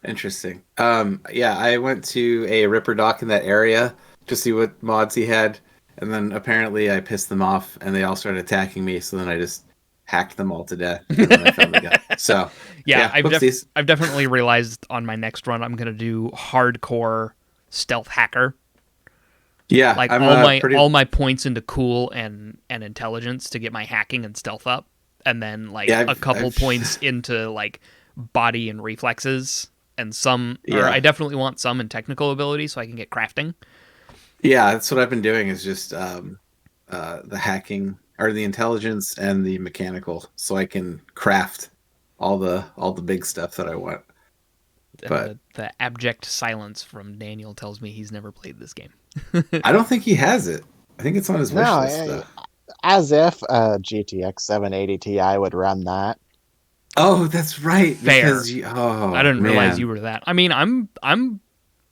Interesting. Yeah, I went to a Ripper Dock in that area to see what mods he had, and then apparently I pissed them off, and they all started attacking me. So then I just hacked them all to death, and then I found the gun. So Yeah, whoopsies. I've definitely realized on my next run I'm gonna do hardcore stealth hacker. Yeah, Like I'm all my points into cool and intelligence to get my hacking and stealth up, and then like Yeah, a couple I've- points into like body and reflexes, and some. Or Yeah. I definitely want some in technical ability so I can get crafting. Yeah, that's what I've been doing is just the hacking or the intelligence and the mechanical, so I can craft all the big stuff that I want. And But- the abject silence from Daniel tells me he's never played this game. I don't think he has it. I think it's on his wish No, list. Though. as if a GTX 780 Ti would run that. Oh, that's right. Fair. Because I didn't realize man. you were that. I mean, I'm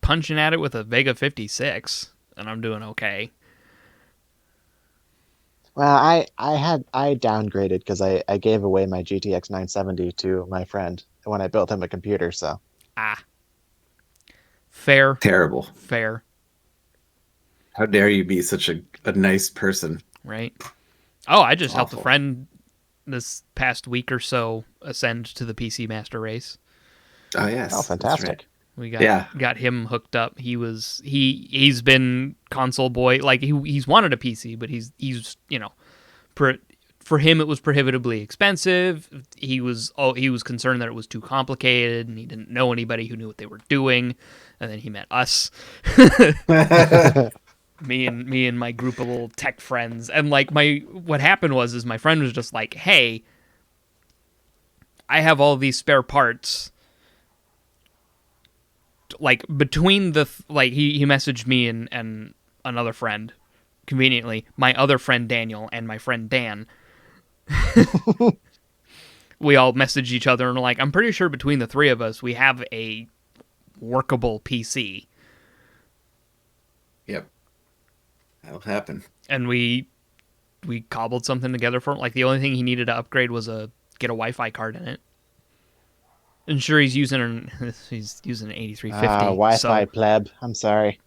punching at it with a Vega 56, and I'm doing okay. Well, I downgraded because I gave away my GTX 970 to my friend when I built him a computer. So Ah, fair, Terrible. fair, How dare you be such a nice person? right? Oh, I just helped a Awful. friend this past week or so ascend to the PC Master Race. Oh yes. oh, that's fantastic! right. We Yeah. got him hooked up. He's been console boy. Like he's wanted a PC, but he's for him it was prohibitively expensive. He was concerned that it was too complicated, and he didn't know anybody who knew what they were doing. And then he met us, me and my group of little tech friends. And like what happened was my friend was just like, "Hey, I have all these spare parts." Like between he messaged me and another friend, conveniently my other friend Daniel and my friend Dan. We all messaged each other and were like, I'm pretty sure between the 3 of us we have a workable PC, Yep. That'll happen. and we cobbled something together for him. Like the only thing he needed to upgrade was get a Wi-Fi card in it. And sure, he's using an 8350. Wi-Fi so, pleb. I'm sorry.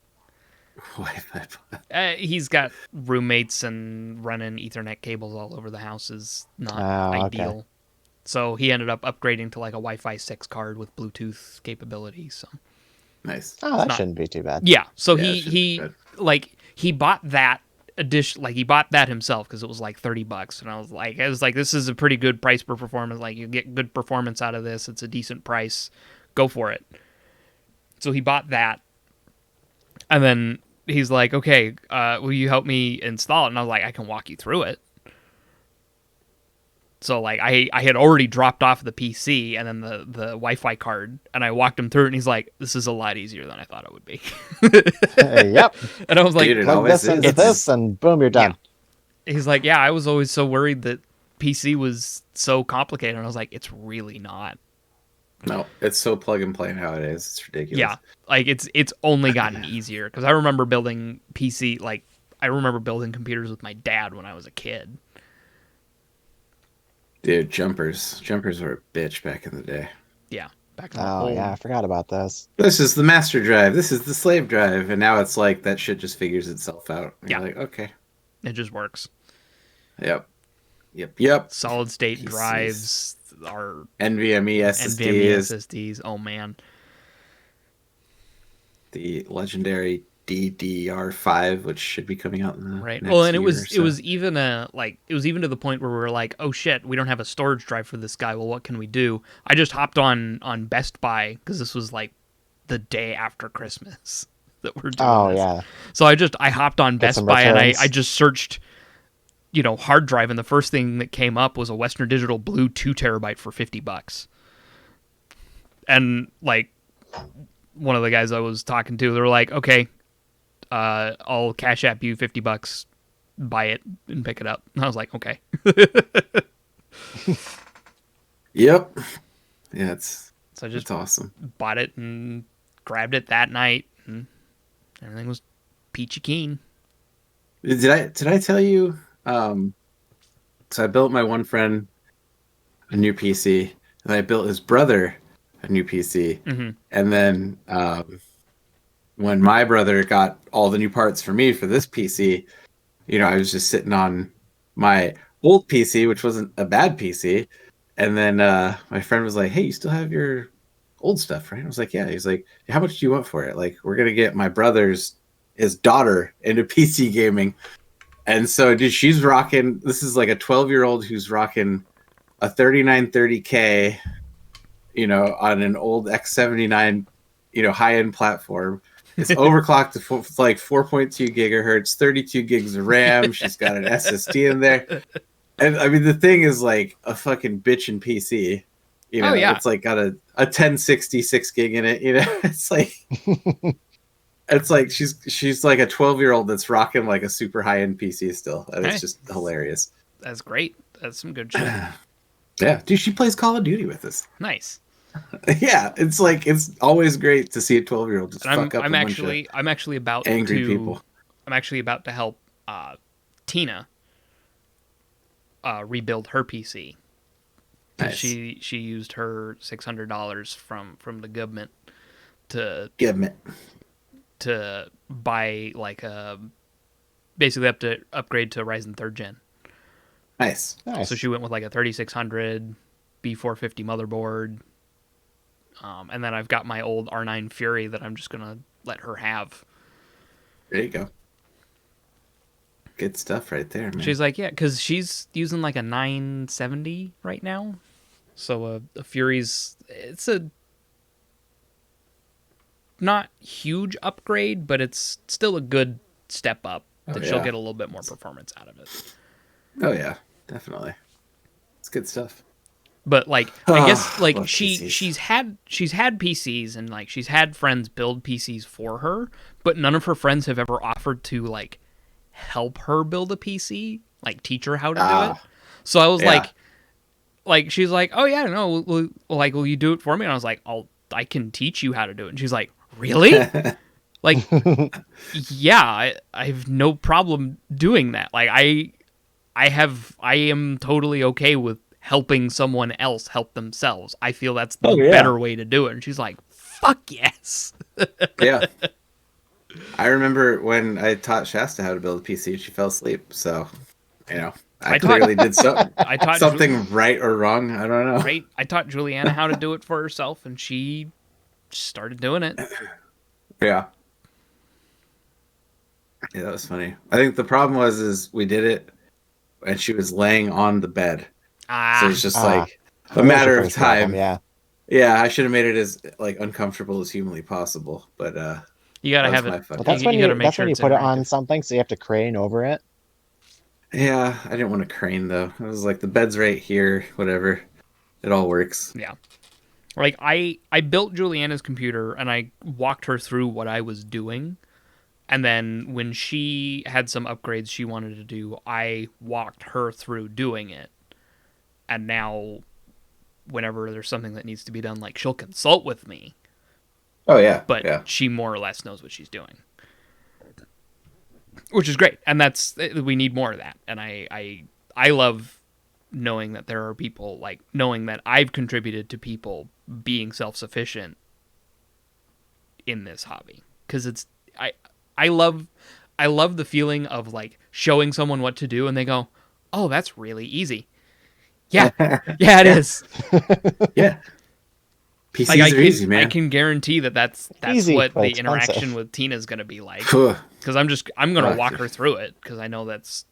Wi-Fi. He's got roommates, and running Ethernet cables all over the house is not Oh, ideal. okay. So he ended up upgrading to like a Wi-Fi 6 card with Bluetooth capability. So Nice. Oh, that not- shouldn't be too bad. yeah, so Yeah, it should be he good. like he bought that edition, like he bought that himself because it was like $30, and I was like, this is a pretty good price per performance. Like you get good performance out of this. It's a decent price. Go for it. So he bought that, and then he's like, okay, will you help me install it? And I was like, I can walk you through it. So like I had already dropped off the PC and then the Wi-Fi card, and I walked him through it, and he's like, this is a lot easier than I thought it would be. Yep. And I was like, Dude, it Plug always this into is. this, and boom, you're done. he's like, yeah, I was always so worried that PC was so complicated, and I was like, it's really not. No, it's so plug and play nowadays. It's ridiculous. Yeah, like it's only gotten easier, because I remember building computers with my dad when I was a kid. Dude, jumpers were a bitch back in the day. Yeah, back in the Oh old. yeah, I forgot about this. This is the master drive. This is the slave drive, and now it's like that shit just figures itself out. And Yeah. You're like, okay. It just works. Yep. Solid state PCs. drives are NVMe SSD NVMe is SSDs. Oh man, the legendary DDR5, which should be coming out in the right. next Well, and it year was or so. even to the point where we were like, oh shit, we don't have a storage drive for this guy. Well, what can we do? I just hopped on Best Buy, because this was like the day after Christmas that we're doing Oh this. yeah. So I hopped on Get Best some Buy and I returns. just searched, hard drive, and the first thing that came up was a Western Digital Blue 2 TB for $50. And like one of the guys I was talking to, they were like, "Okay, I'll Cash App you $50, buy it and pick it up." And I was like, "Okay." Yep. Yeah, So I just it's awesome. bought it and grabbed it that night, and everything was peachy keen. Did I tell you? So I built my one friend a new PC, and I built his brother a new PC, Mm-hmm. and then when my brother got all the new parts for me for this PC, I was just sitting on my old PC, which wasn't a bad PC, and then my friend was like, "Hey, you still have your old stuff, right?" I was like, "Yeah." He's like, "How much do you want for it? Like, we're gonna get my brother's his daughter into PC gaming." And so, dude, she's rocking. This is like a 12-year-old who's rocking a 3930K, on an old X79, high-end platform. It's overclocked to like 4.2 gigahertz, 32 gigs of RAM. She's got an SSD in there. And I mean, the thing is like a fucking bitchin' PC. Oh, yeah. It's like got a 1066 gig in it. It's like she's like a 12-year-old that's rocking like a super high-end PC still. And Hey. it's just hilarious. That's great. That's some good shit. Yeah, dude, she plays Call of Duty with us. Nice. Yeah, it's like it's always great to see a 12-year-old just And fuck up I'm a bunch of actually about angry to people. I'm actually about to help Tina rebuild her PC. 'Cause Nice. she used her $600 from the government to Give me. buy like basically up to upgrade to Ryzen 3rd gen. Nice. Nice. So she went with like a 3600 B450 motherboard. And then I've got my old R9 Fury that I'm just gonna let her have. There you go. Good stuff right there, man. She's like, yeah, because she's using like a 970 right now. So a Fury's, it's a not huge upgrade, but it's still a good step up that she'll yeah. get a little bit more performance out of it. Oh yeah, definitely. It's good stuff. But like, I guess like Love PCs. she's had PCs and like she's had friends build PCs for her, but none of her friends have ever offered to like help her build a PC, like teach her how to do it. So I was yeah. like she's like, "Oh yeah, no, will you do it for me?" And I was like, I can teach you how to do it." And she's like, "Really?" Like, yeah, I have no problem doing that. Like I am totally okay with helping someone else help themselves. I feel that's the better way to do it. And she's like, "Fuck yes." Yeah. I remember when I taught Shasta how to build a PC, she fell asleep. So, I clearly did something right or wrong. I don't know. Right? I taught Juliana how to do it for herself, and she started doing it. Yeah. Yeah, that was funny. I think the problem is we did it and she was laying on the bed. So it's just like a matter of time. Yeah. Yeah, I should have made it as like uncomfortable as humanly possible, but you gotta have it. Well, that's when you put it on something, so you have to crane over it. Yeah, I didn't want to crane though. I was like, the bed's right here, whatever. It all works. Yeah. Like I built Juliana's computer and I walked her through what I was doing. And then when she had some upgrades she wanted to do, I walked her through doing it. And now whenever there's something that needs to be done, like she'll consult with me. Oh yeah. But she more or less knows what she's doing. Which is great. And we need more of that. And I love knowing that there are people, like knowing that I've contributed to people being self-sufficient in this hobby. Because I love the feeling of like showing someone what to do and they go, "Oh, that's really easy." Yeah. Yeah, it is. Yeah. PCs are easy, man. I can guarantee that's easy, what the expensive. interaction with Tina is going to be like. Because I'm going to walk her through it because I know that's.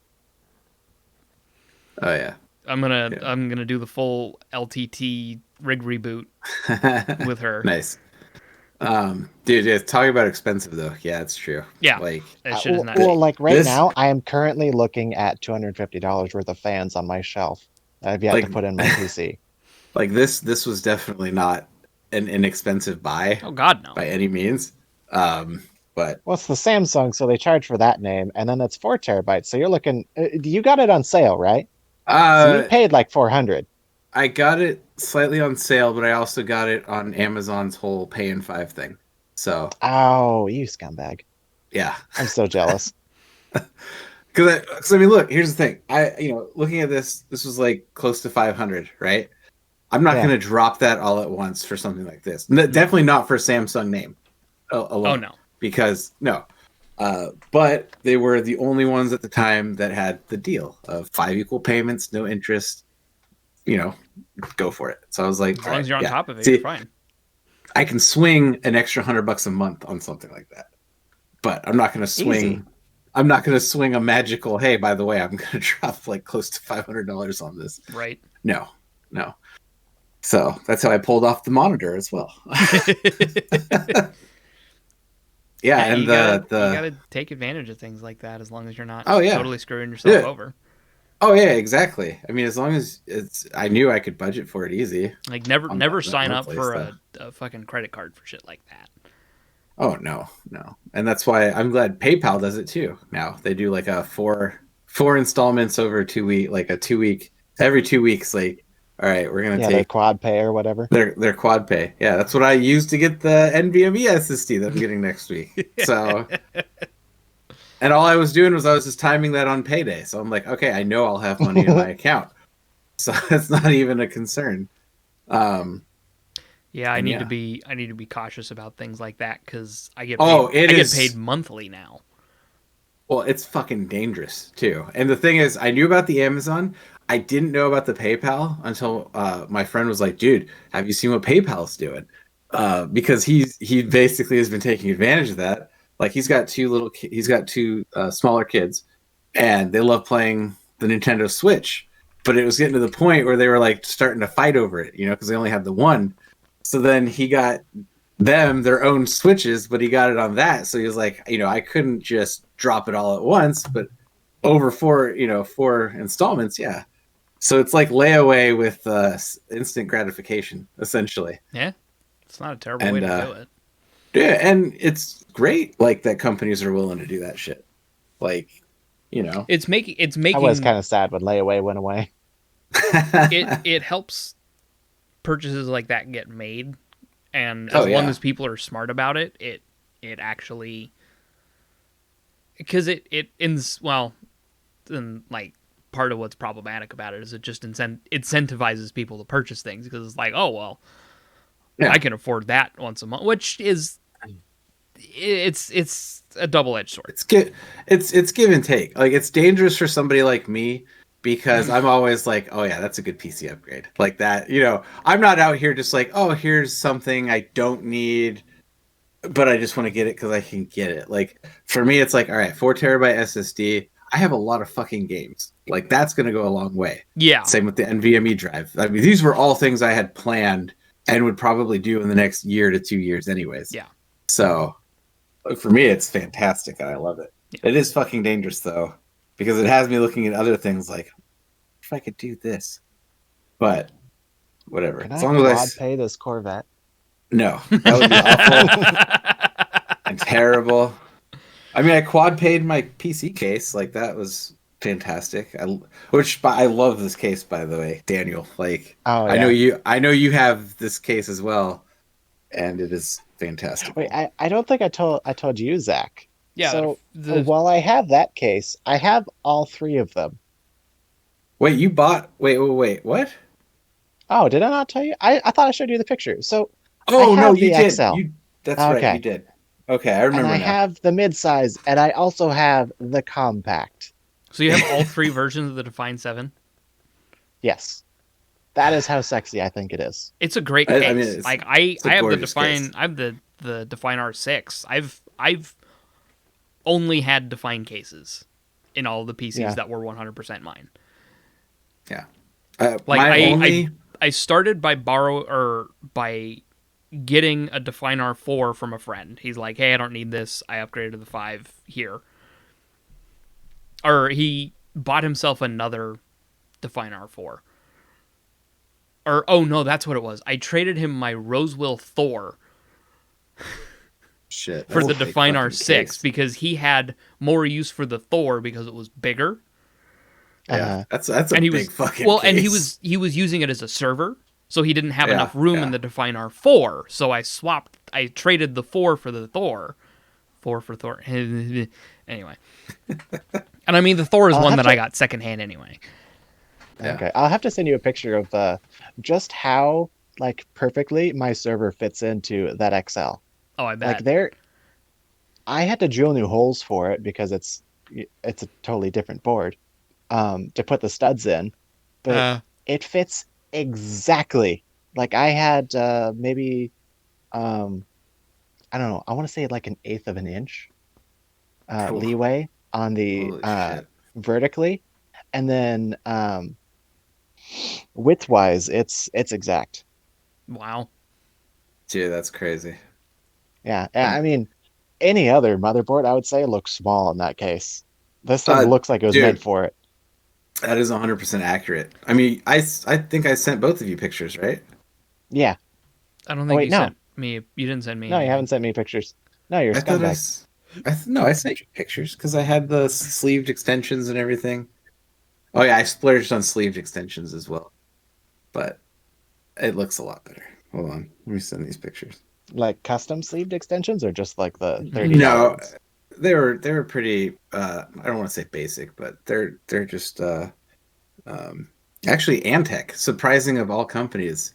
Oh yeah. I'm gonna do the full LTT rig reboot with her. Nice. Dude, yeah, talking about expensive though. Yeah, it's true. Yeah, Like, that shit is Well, not well, cheap. like right This- now, I am currently looking at $250 worth of fans on my shelf. I've yet to like, put in my PC. like this was definitely not an inexpensive buy Oh God, no. by any means. But Well, it's the Samsung, so they charge for that name, and then it's 4 terabytes. So you're looking. You got it on sale, right? So you uh, paid like 400. I got it slightly on sale, but I also got it on Amazon's whole pay in 5 thing. So Oh, you scumbag! yeah, I'm so jealous. because I mean, look, here's the thing. Looking at this was like close to 500, right? I'm not Yeah. going to drop that all at once for something like this. Definitely not for a Samsung name alone. Oh no. Because no. But they were the only ones at the time that had the deal of 5 equal payments, no interest. Go for it. So I was like, As long as you're on top of it, See, you're fine. I can swing an extra $100 a month on something like that, but I'm not going to swing. Easy. I'm not going to swing a magical. Hey, by the way, I'm going to drop like close to $500 on this. Right. No. So that's how I pulled off the monitor as well. Yeah, and you the gotta take advantage of things like that as long as you're not Oh, yeah. totally screwing yourself Yeah. over. oh yeah, exactly. I mean, as long as I knew I could budget for it easy. Like never On never that sign up monthly for stuff. a fucking credit card for shit like that. Oh no, and that's why I'm glad PayPal does it too. Now they do like a four installments over 2 week, like a 2 week every 2 weeks. Like, all right, we're gonna Yeah, their take quad pay or whatever. their quad pay. Yeah, that's what I use to get the NVMe SSD that I'm getting next week. So, and all I was doing was I was just timing that on payday. So I'm like, okay, I know I'll have money in my account, so it's not even a concern. Yeah, I And need yeah. to be cautious about things like that because I get Oh, paid, it I is- get paid monthly now. Well, it's fucking dangerous too. And the thing is, I knew about the Amazon. I didn't know about the PayPal until my friend was like, "Dude, have you seen what PayPal's doing?" Because he basically has been taking advantage of that. Like he's got two smaller kids, and they love playing the Nintendo Switch. But it was getting to the point where they were like starting to fight over it, because they only had the one. So then he got them their own Switches, but he got it on that. So he was like, I couldn't just drop it all at once, but over four installments, yeah. So it's like layaway with instant gratification, essentially. Yeah, it's not a terrible way And, to do it. Yeah, and it's great, like that companies are willing to do that shit. Like, It's making I was kind of sad when layaway went away. it helps purchases like that get made, and as Oh, long yeah. as people are smart about it, it actually because it ends well. And like part of what's problematic about it is it just incentivizes people to purchase things because it's like, oh well, Yeah. I can afford that once a month, which is it's a double-edged sword. It's give and take. Like it's dangerous for somebody like me because I'm always like, oh yeah, that's a good PC upgrade. Like that, I'm not out here just like, oh, here's something I don't need, but I just want to get it because I can get it. Like for me, it's like, all right, 4 terabyte SSD. I have a lot of fucking games. Like that's gonna go a long way. Yeah, Same with the NVMe drive. I mean, these were all things I had planned and would probably do in the next year to 2 years, anyways. Yeah. So for me, it's fantastic and I love it. Yeah. It is fucking dangerous though, because it has me looking at other things like, if I could do this, but whatever. Can As I long as quad pay this Corvette? no, that would be awful and terrible. I mean, I quad paid my PC case. Like that was fantastic. I love this case, by the way, Daniel. Like Oh, I yeah. know you have this case as well, and it is fantastic. Wait, I don't think I told you, Zach. yeah. So the while I have that case, I have all 3 of them. Wait, you bought? Wait, what? Oh, did I not tell you? I thought I showed you the picture. So Oh I no, have you the did. XL. That's right, Okay. you did. Okay, I and remember I now. have the midsize, and I also have the compact. so you have all 3 versions of the Define 7. Yes, that is how sexy I think it is. It's a great I case. mean, it's- like a I have the gorgeous Define. case. I have the Define R6. I've only had Define cases in all the PCs Yeah. that were 100% mine. Yeah. Like My only. I started by getting a Define R4 from a friend. He's like, hey, I don't need this. I upgraded to the 5 here. Or he bought himself another Define R4. Or, oh no, that's what it was. I traded him my Rosewill Thor Shit. for that's the a big Define fucking R6 case. because he had more use for the Thor because it was bigger. Yeah, that's a And he big was fucking well, case. and he was using it as a server, so he didn't have Yeah, enough room yeah. in the Define R4. So I traded the 4 for the Thor, 4 for Thor. Anyway, and I mean the Thor is I'll one have that to- I got secondhand anyway. Yeah. Okay, I'll have to send you a picture of just how like perfectly my server fits into that XL. Oh, I bet. Like there, I had to drill new holes for it because it's a totally different board to put the studs in, but it fits exactly. Like I had maybe I don't know, I want to say like an eighth of an inch Cool. leeway on the Holy shit. vertically, and then width-wise, it's exact. Wow. Dude, that's crazy. Yeah, I mean, any other motherboard, I would say, looks small in that case. This thing looks like it was dude. meant for it. That is 100% accurate. I mean, I think I sent both of you pictures, right? Yeah. I don't Oh, think wait, you no. sent me. You didn't send me. No, you anything. haven't sent me pictures. No, you're a I thought scumbag. no, I sent you pictures because I had the sleeved extensions and everything. Oh yeah, I splurged on sleeved extensions as well, but it looks a lot better. Hold on, let me send these pictures. Like custom sleeved extensions or just like the $30? No, they were pretty. I don't want to say basic, but they're just actually Antec, surprising of all companies,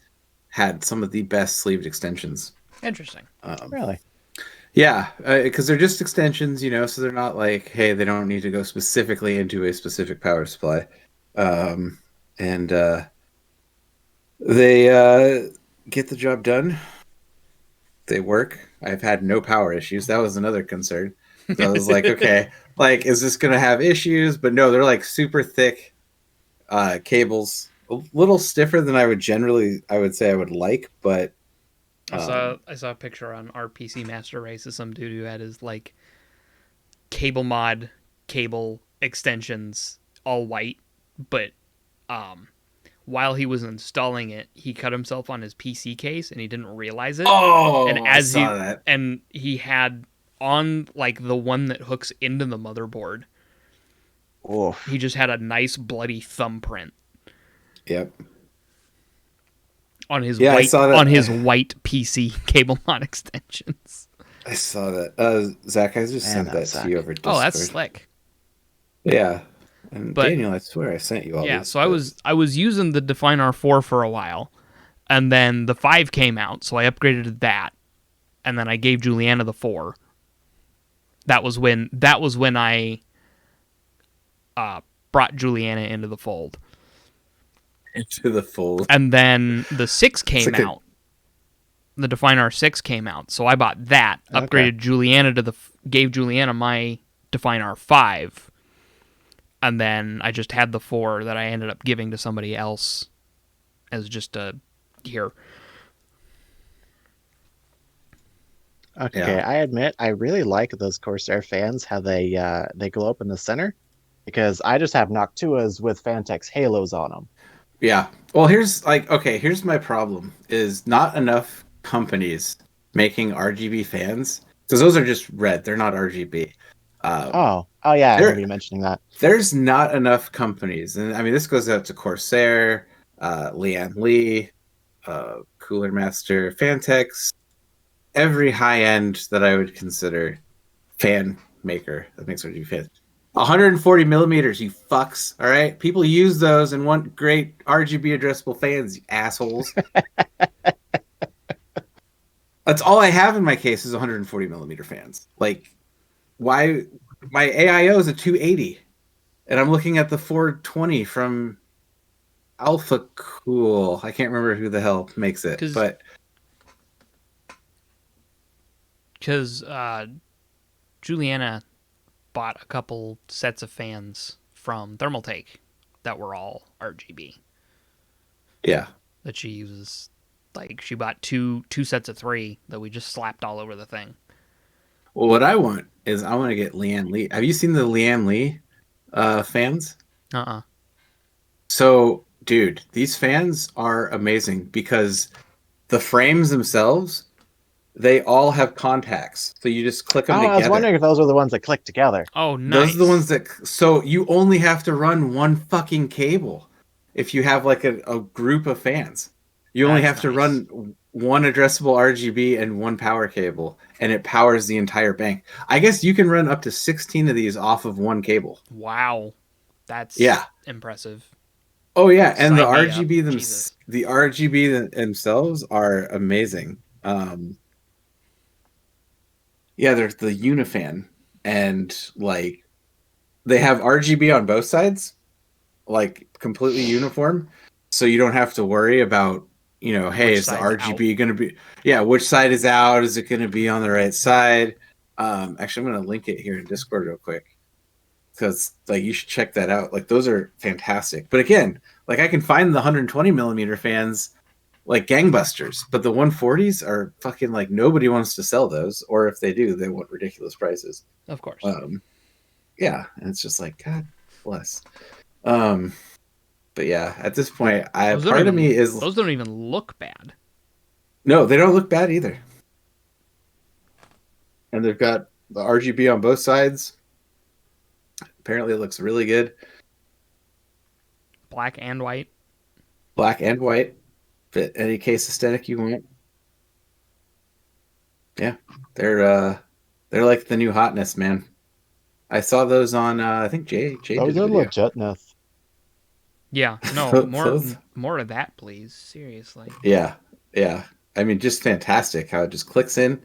had some of the best sleeved extensions. Interesting. Really? Yeah, because they're just extensions, so they're not like, hey, they don't need to go specifically into a specific power supply. And they get the job done. They work. I've had no power issues. That was another concern. So I was like, okay, like, is this going to have issues? But no, they're like super thick cables, a little stiffer than I would say I would like, but I saw a picture on our PC Master Race of some dude who had his like cable mod cable extensions all white, but while he was installing it, he cut himself on his PC case and he didn't realize it. oh, And I saw that. and he had on like the one that hooks into the motherboard, Oof. he just had a nice bloody thumbprint Yep. on his Yeah, I white saw that. on his white PC cable mod extensions. I saw that. Zach, I just Man, sent that that to sucked. you over Discord. Oh, that's slick. Yeah. And But- Daniel, I swear I sent you all Yeah, these. so I was using the Define R4 for a while, and then the 5 came out, so I upgraded to that, and then I gave Juliana the 4. That was when I brought Juliana into the fold, into the fold. and then the 6 came like a- out. The Define R6 came out, so I bought that, Okay. upgraded Juliana gave Juliana my Define R5. And then I just had the 4 that I ended up giving to somebody else as just a here. Okay, Yeah. I admit I really like those Corsair fans, how they glow up in the center, because I just have Noctuas with Fantex halos on them. Yeah. Well, here's my problem is not enough companies making RGB fans because those are just red. They're not RGB. Oh yeah, I There- remember you mentioning that. There's not enough companies, and I mean this goes out to Corsair, Lian Li, Cooler Master, Fantex, every high end that I would consider fan maker that makes RGB fans. 140 millimeters, you fucks. All right, people use those and want great RGB addressable fans, you assholes. That's all I have in my case is 140 millimeter fans. Like, why? My AIO is a 280, and I'm looking at the 420 from Alpha Cool. I can't remember who the hell makes it, 'Cause- but Because Juliana bought a couple sets of fans from Thermaltake that were all RGB yeah, that she uses Like she bought two sets of 3 that we just slapped all over the thing. Well, what I want is I want to get Leanne Lee. Have you seen the Leanne Lee fans? Uh-uh. So, dude, these fans are amazing because the frames themselves, they all have contacts. So you just click them Oh, together. I was wondering if those were the ones that click together. Oh, nice. Those are the ones that. So you only have to run one fucking cable if you have like a group of fans. You only That's have to nice. run one addressable RGB and one power cable, and it powers the entire bank. I guess you can run up to 16 of these off of one cable. Wow. That's impressive. Oh yeah, and the Sign me RGB up. Jesus. the RGB themselves are amazing. Yeah, there's the Unifan, and like they have RGB on both sides, like completely uniform, so you don't have to worry about, hey, Which is the side's RGB going to be, which side is out? Is it going to be on the right side? Actually, I'm going to link it here in Discord real quick because like you should check that out. Like those are fantastic. But again, like I can find the 120 millimeter fans like gangbusters, but the 140s are fucking like nobody wants to sell those, or if they do, they want ridiculous prices. Of course. Yeah, and it's just like God bless. But yeah, at this point, those don't even look bad. No, they don't look bad either. And they've got the RGB on both sides. Apparently, it looks really good. Black and white. Black and white. Fit any case aesthetic you want. Yeah, they're like the new hotness, man. I saw those on I think Jay Those did a are video. legitness. Yeah, no, more of that, please. Seriously. Yeah. I mean, just fantastic how it just clicks in,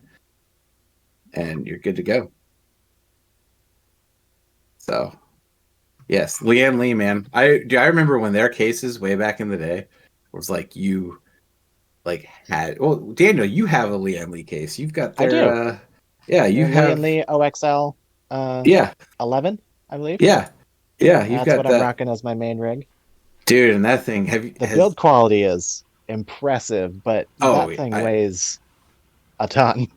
and you're good to go. So, yes, Leanne Lee, man. I remember when their cases way back in the day was like you, like had. Well, Daniel, you have a Leanne Lee case. You've got their. I do. Yeah, you have. Leanne Lee OXL. Yeah. 11, I believe. Yeah. You've That's got what that. I'm rocking as my main rig. Dude, and that thing, The build quality is impressive, but that thing weighs a ton.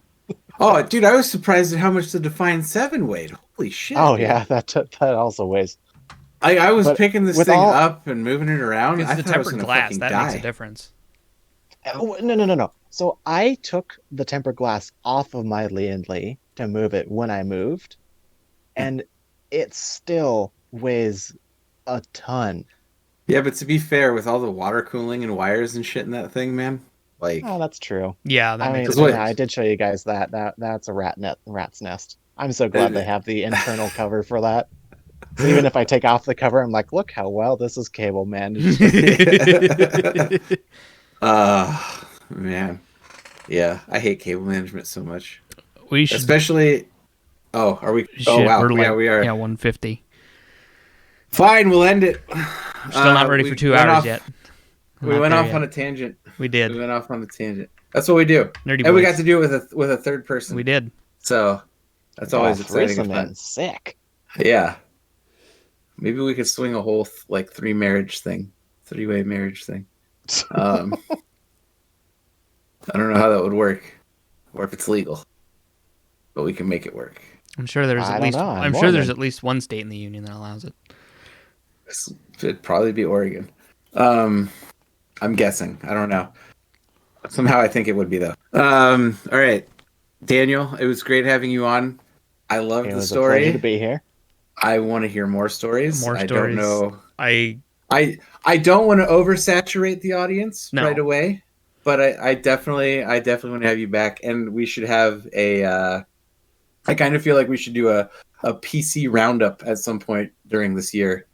Oh, dude, I was surprised at how much the Defiant 7 weighed. Holy shit. Oh, dude. yeah, that also weighs. I was But picking this with thing all- up and moving it around. It's I the thought I was tempered going to glass. fucking That die. makes a difference. Oh, no. So I took the tempered glass off of my Leanne Lee to move it when I moved, and it still weighs a ton. Yeah, but to be fair, with all the water cooling and wires and shit in that thing, man, like, Oh, that's true. Yeah, that I mean, makes what- yeah, I did show you guys that's a rat's nest. I'm so glad they have the internal cover for that. So even if I take off the cover, I'm like, look how well this is cable managed. man, yeah, I hate cable management so much, we should. especially. Oh, are we? Shit, Oh wow, we're yeah, we are. Yeah, 150. Fine, we'll end it. We're still not ready we for 2 went hours off- yet. We went off on a tangent. We We did. went off on a tangent. That's what we do, Nerdy and we boys. got to do it with a third person. We did. So that's always exciting. Threesome, and fun. man, sick. Yeah. Maybe we could swing a whole like 3-way marriage thing. I don't know how that would work, or if it's legal, but we can make it work. I'm sure there's I at don't least. know. I'm I'm sure there's Mormon. at least one state in the union that allows it. It'd probably be Oregon. I'm guessing. I don't know. Somehow I think it would be though. All right, Daniel, it was great having you on. I love It the was a pleasure story. to be here. I want to hear more stories. More I stories. don't know. I I don't want to oversaturate the audience No. right away, but I definitely want to have you back, and we should have a. I kind of feel like we should do a PC roundup at some point during this year,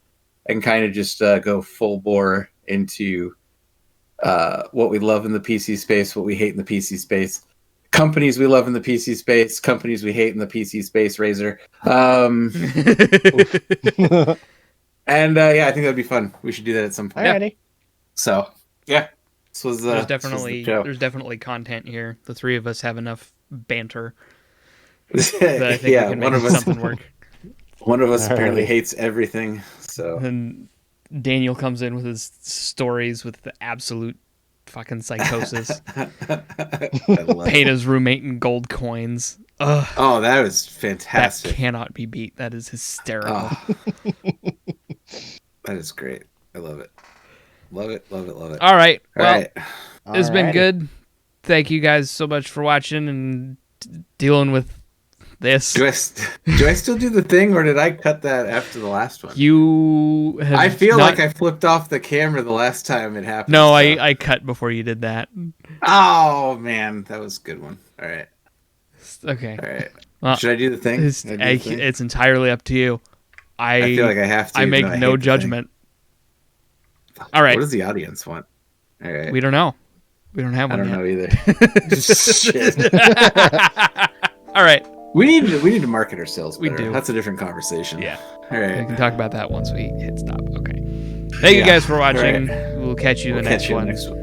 and kind of just go full bore into what we love in the PC space, what we hate in the PC space, companies we love in the PC space, companies we hate in the PC space. Razer. And yeah, I think that'd be fun. We should do that at some point. Alrighty. So yeah, this was there's this was the definitely show. there's definitely content here. The three of us have enough banter that I think yeah, we can one make of us something work. apparently Alrighty. hates everything. So And Daniel comes in with his stories with the absolute Fucking psychosis. I love Paint it. his roommate in gold coins. Ugh. Oh, that was That fantastic. cannot be beat. That is hysterical. Oh, that is great. I love it. Love it. Love it. Love it. All right. All Well, right. it's been Alrighty. good. Thank you guys so much for watching and dealing with this. Do I still do the thing, or did I cut that after the last one? You have I feel not- like I flipped off the camera the last time it happened. No, so- I cut before you did that. Oh man, that was a good one. All right. Okay. All right. Well, Should I do the thing? It's, Should I do the thing? it's entirely up to you. I feel like I have to. I even make though I no hate the judgment. thing. All right. What does the audience want? All right. We don't know. We don't have I one don't yet. know either. Shit. All right. We need to market ourselves We better. do. That's a different conversation. Yeah. All We right. can talk about that once we hit stop. Okay. Thank you Yeah. guys for All watching. right. We'll catch you in We'll the catch next you in one. the next one.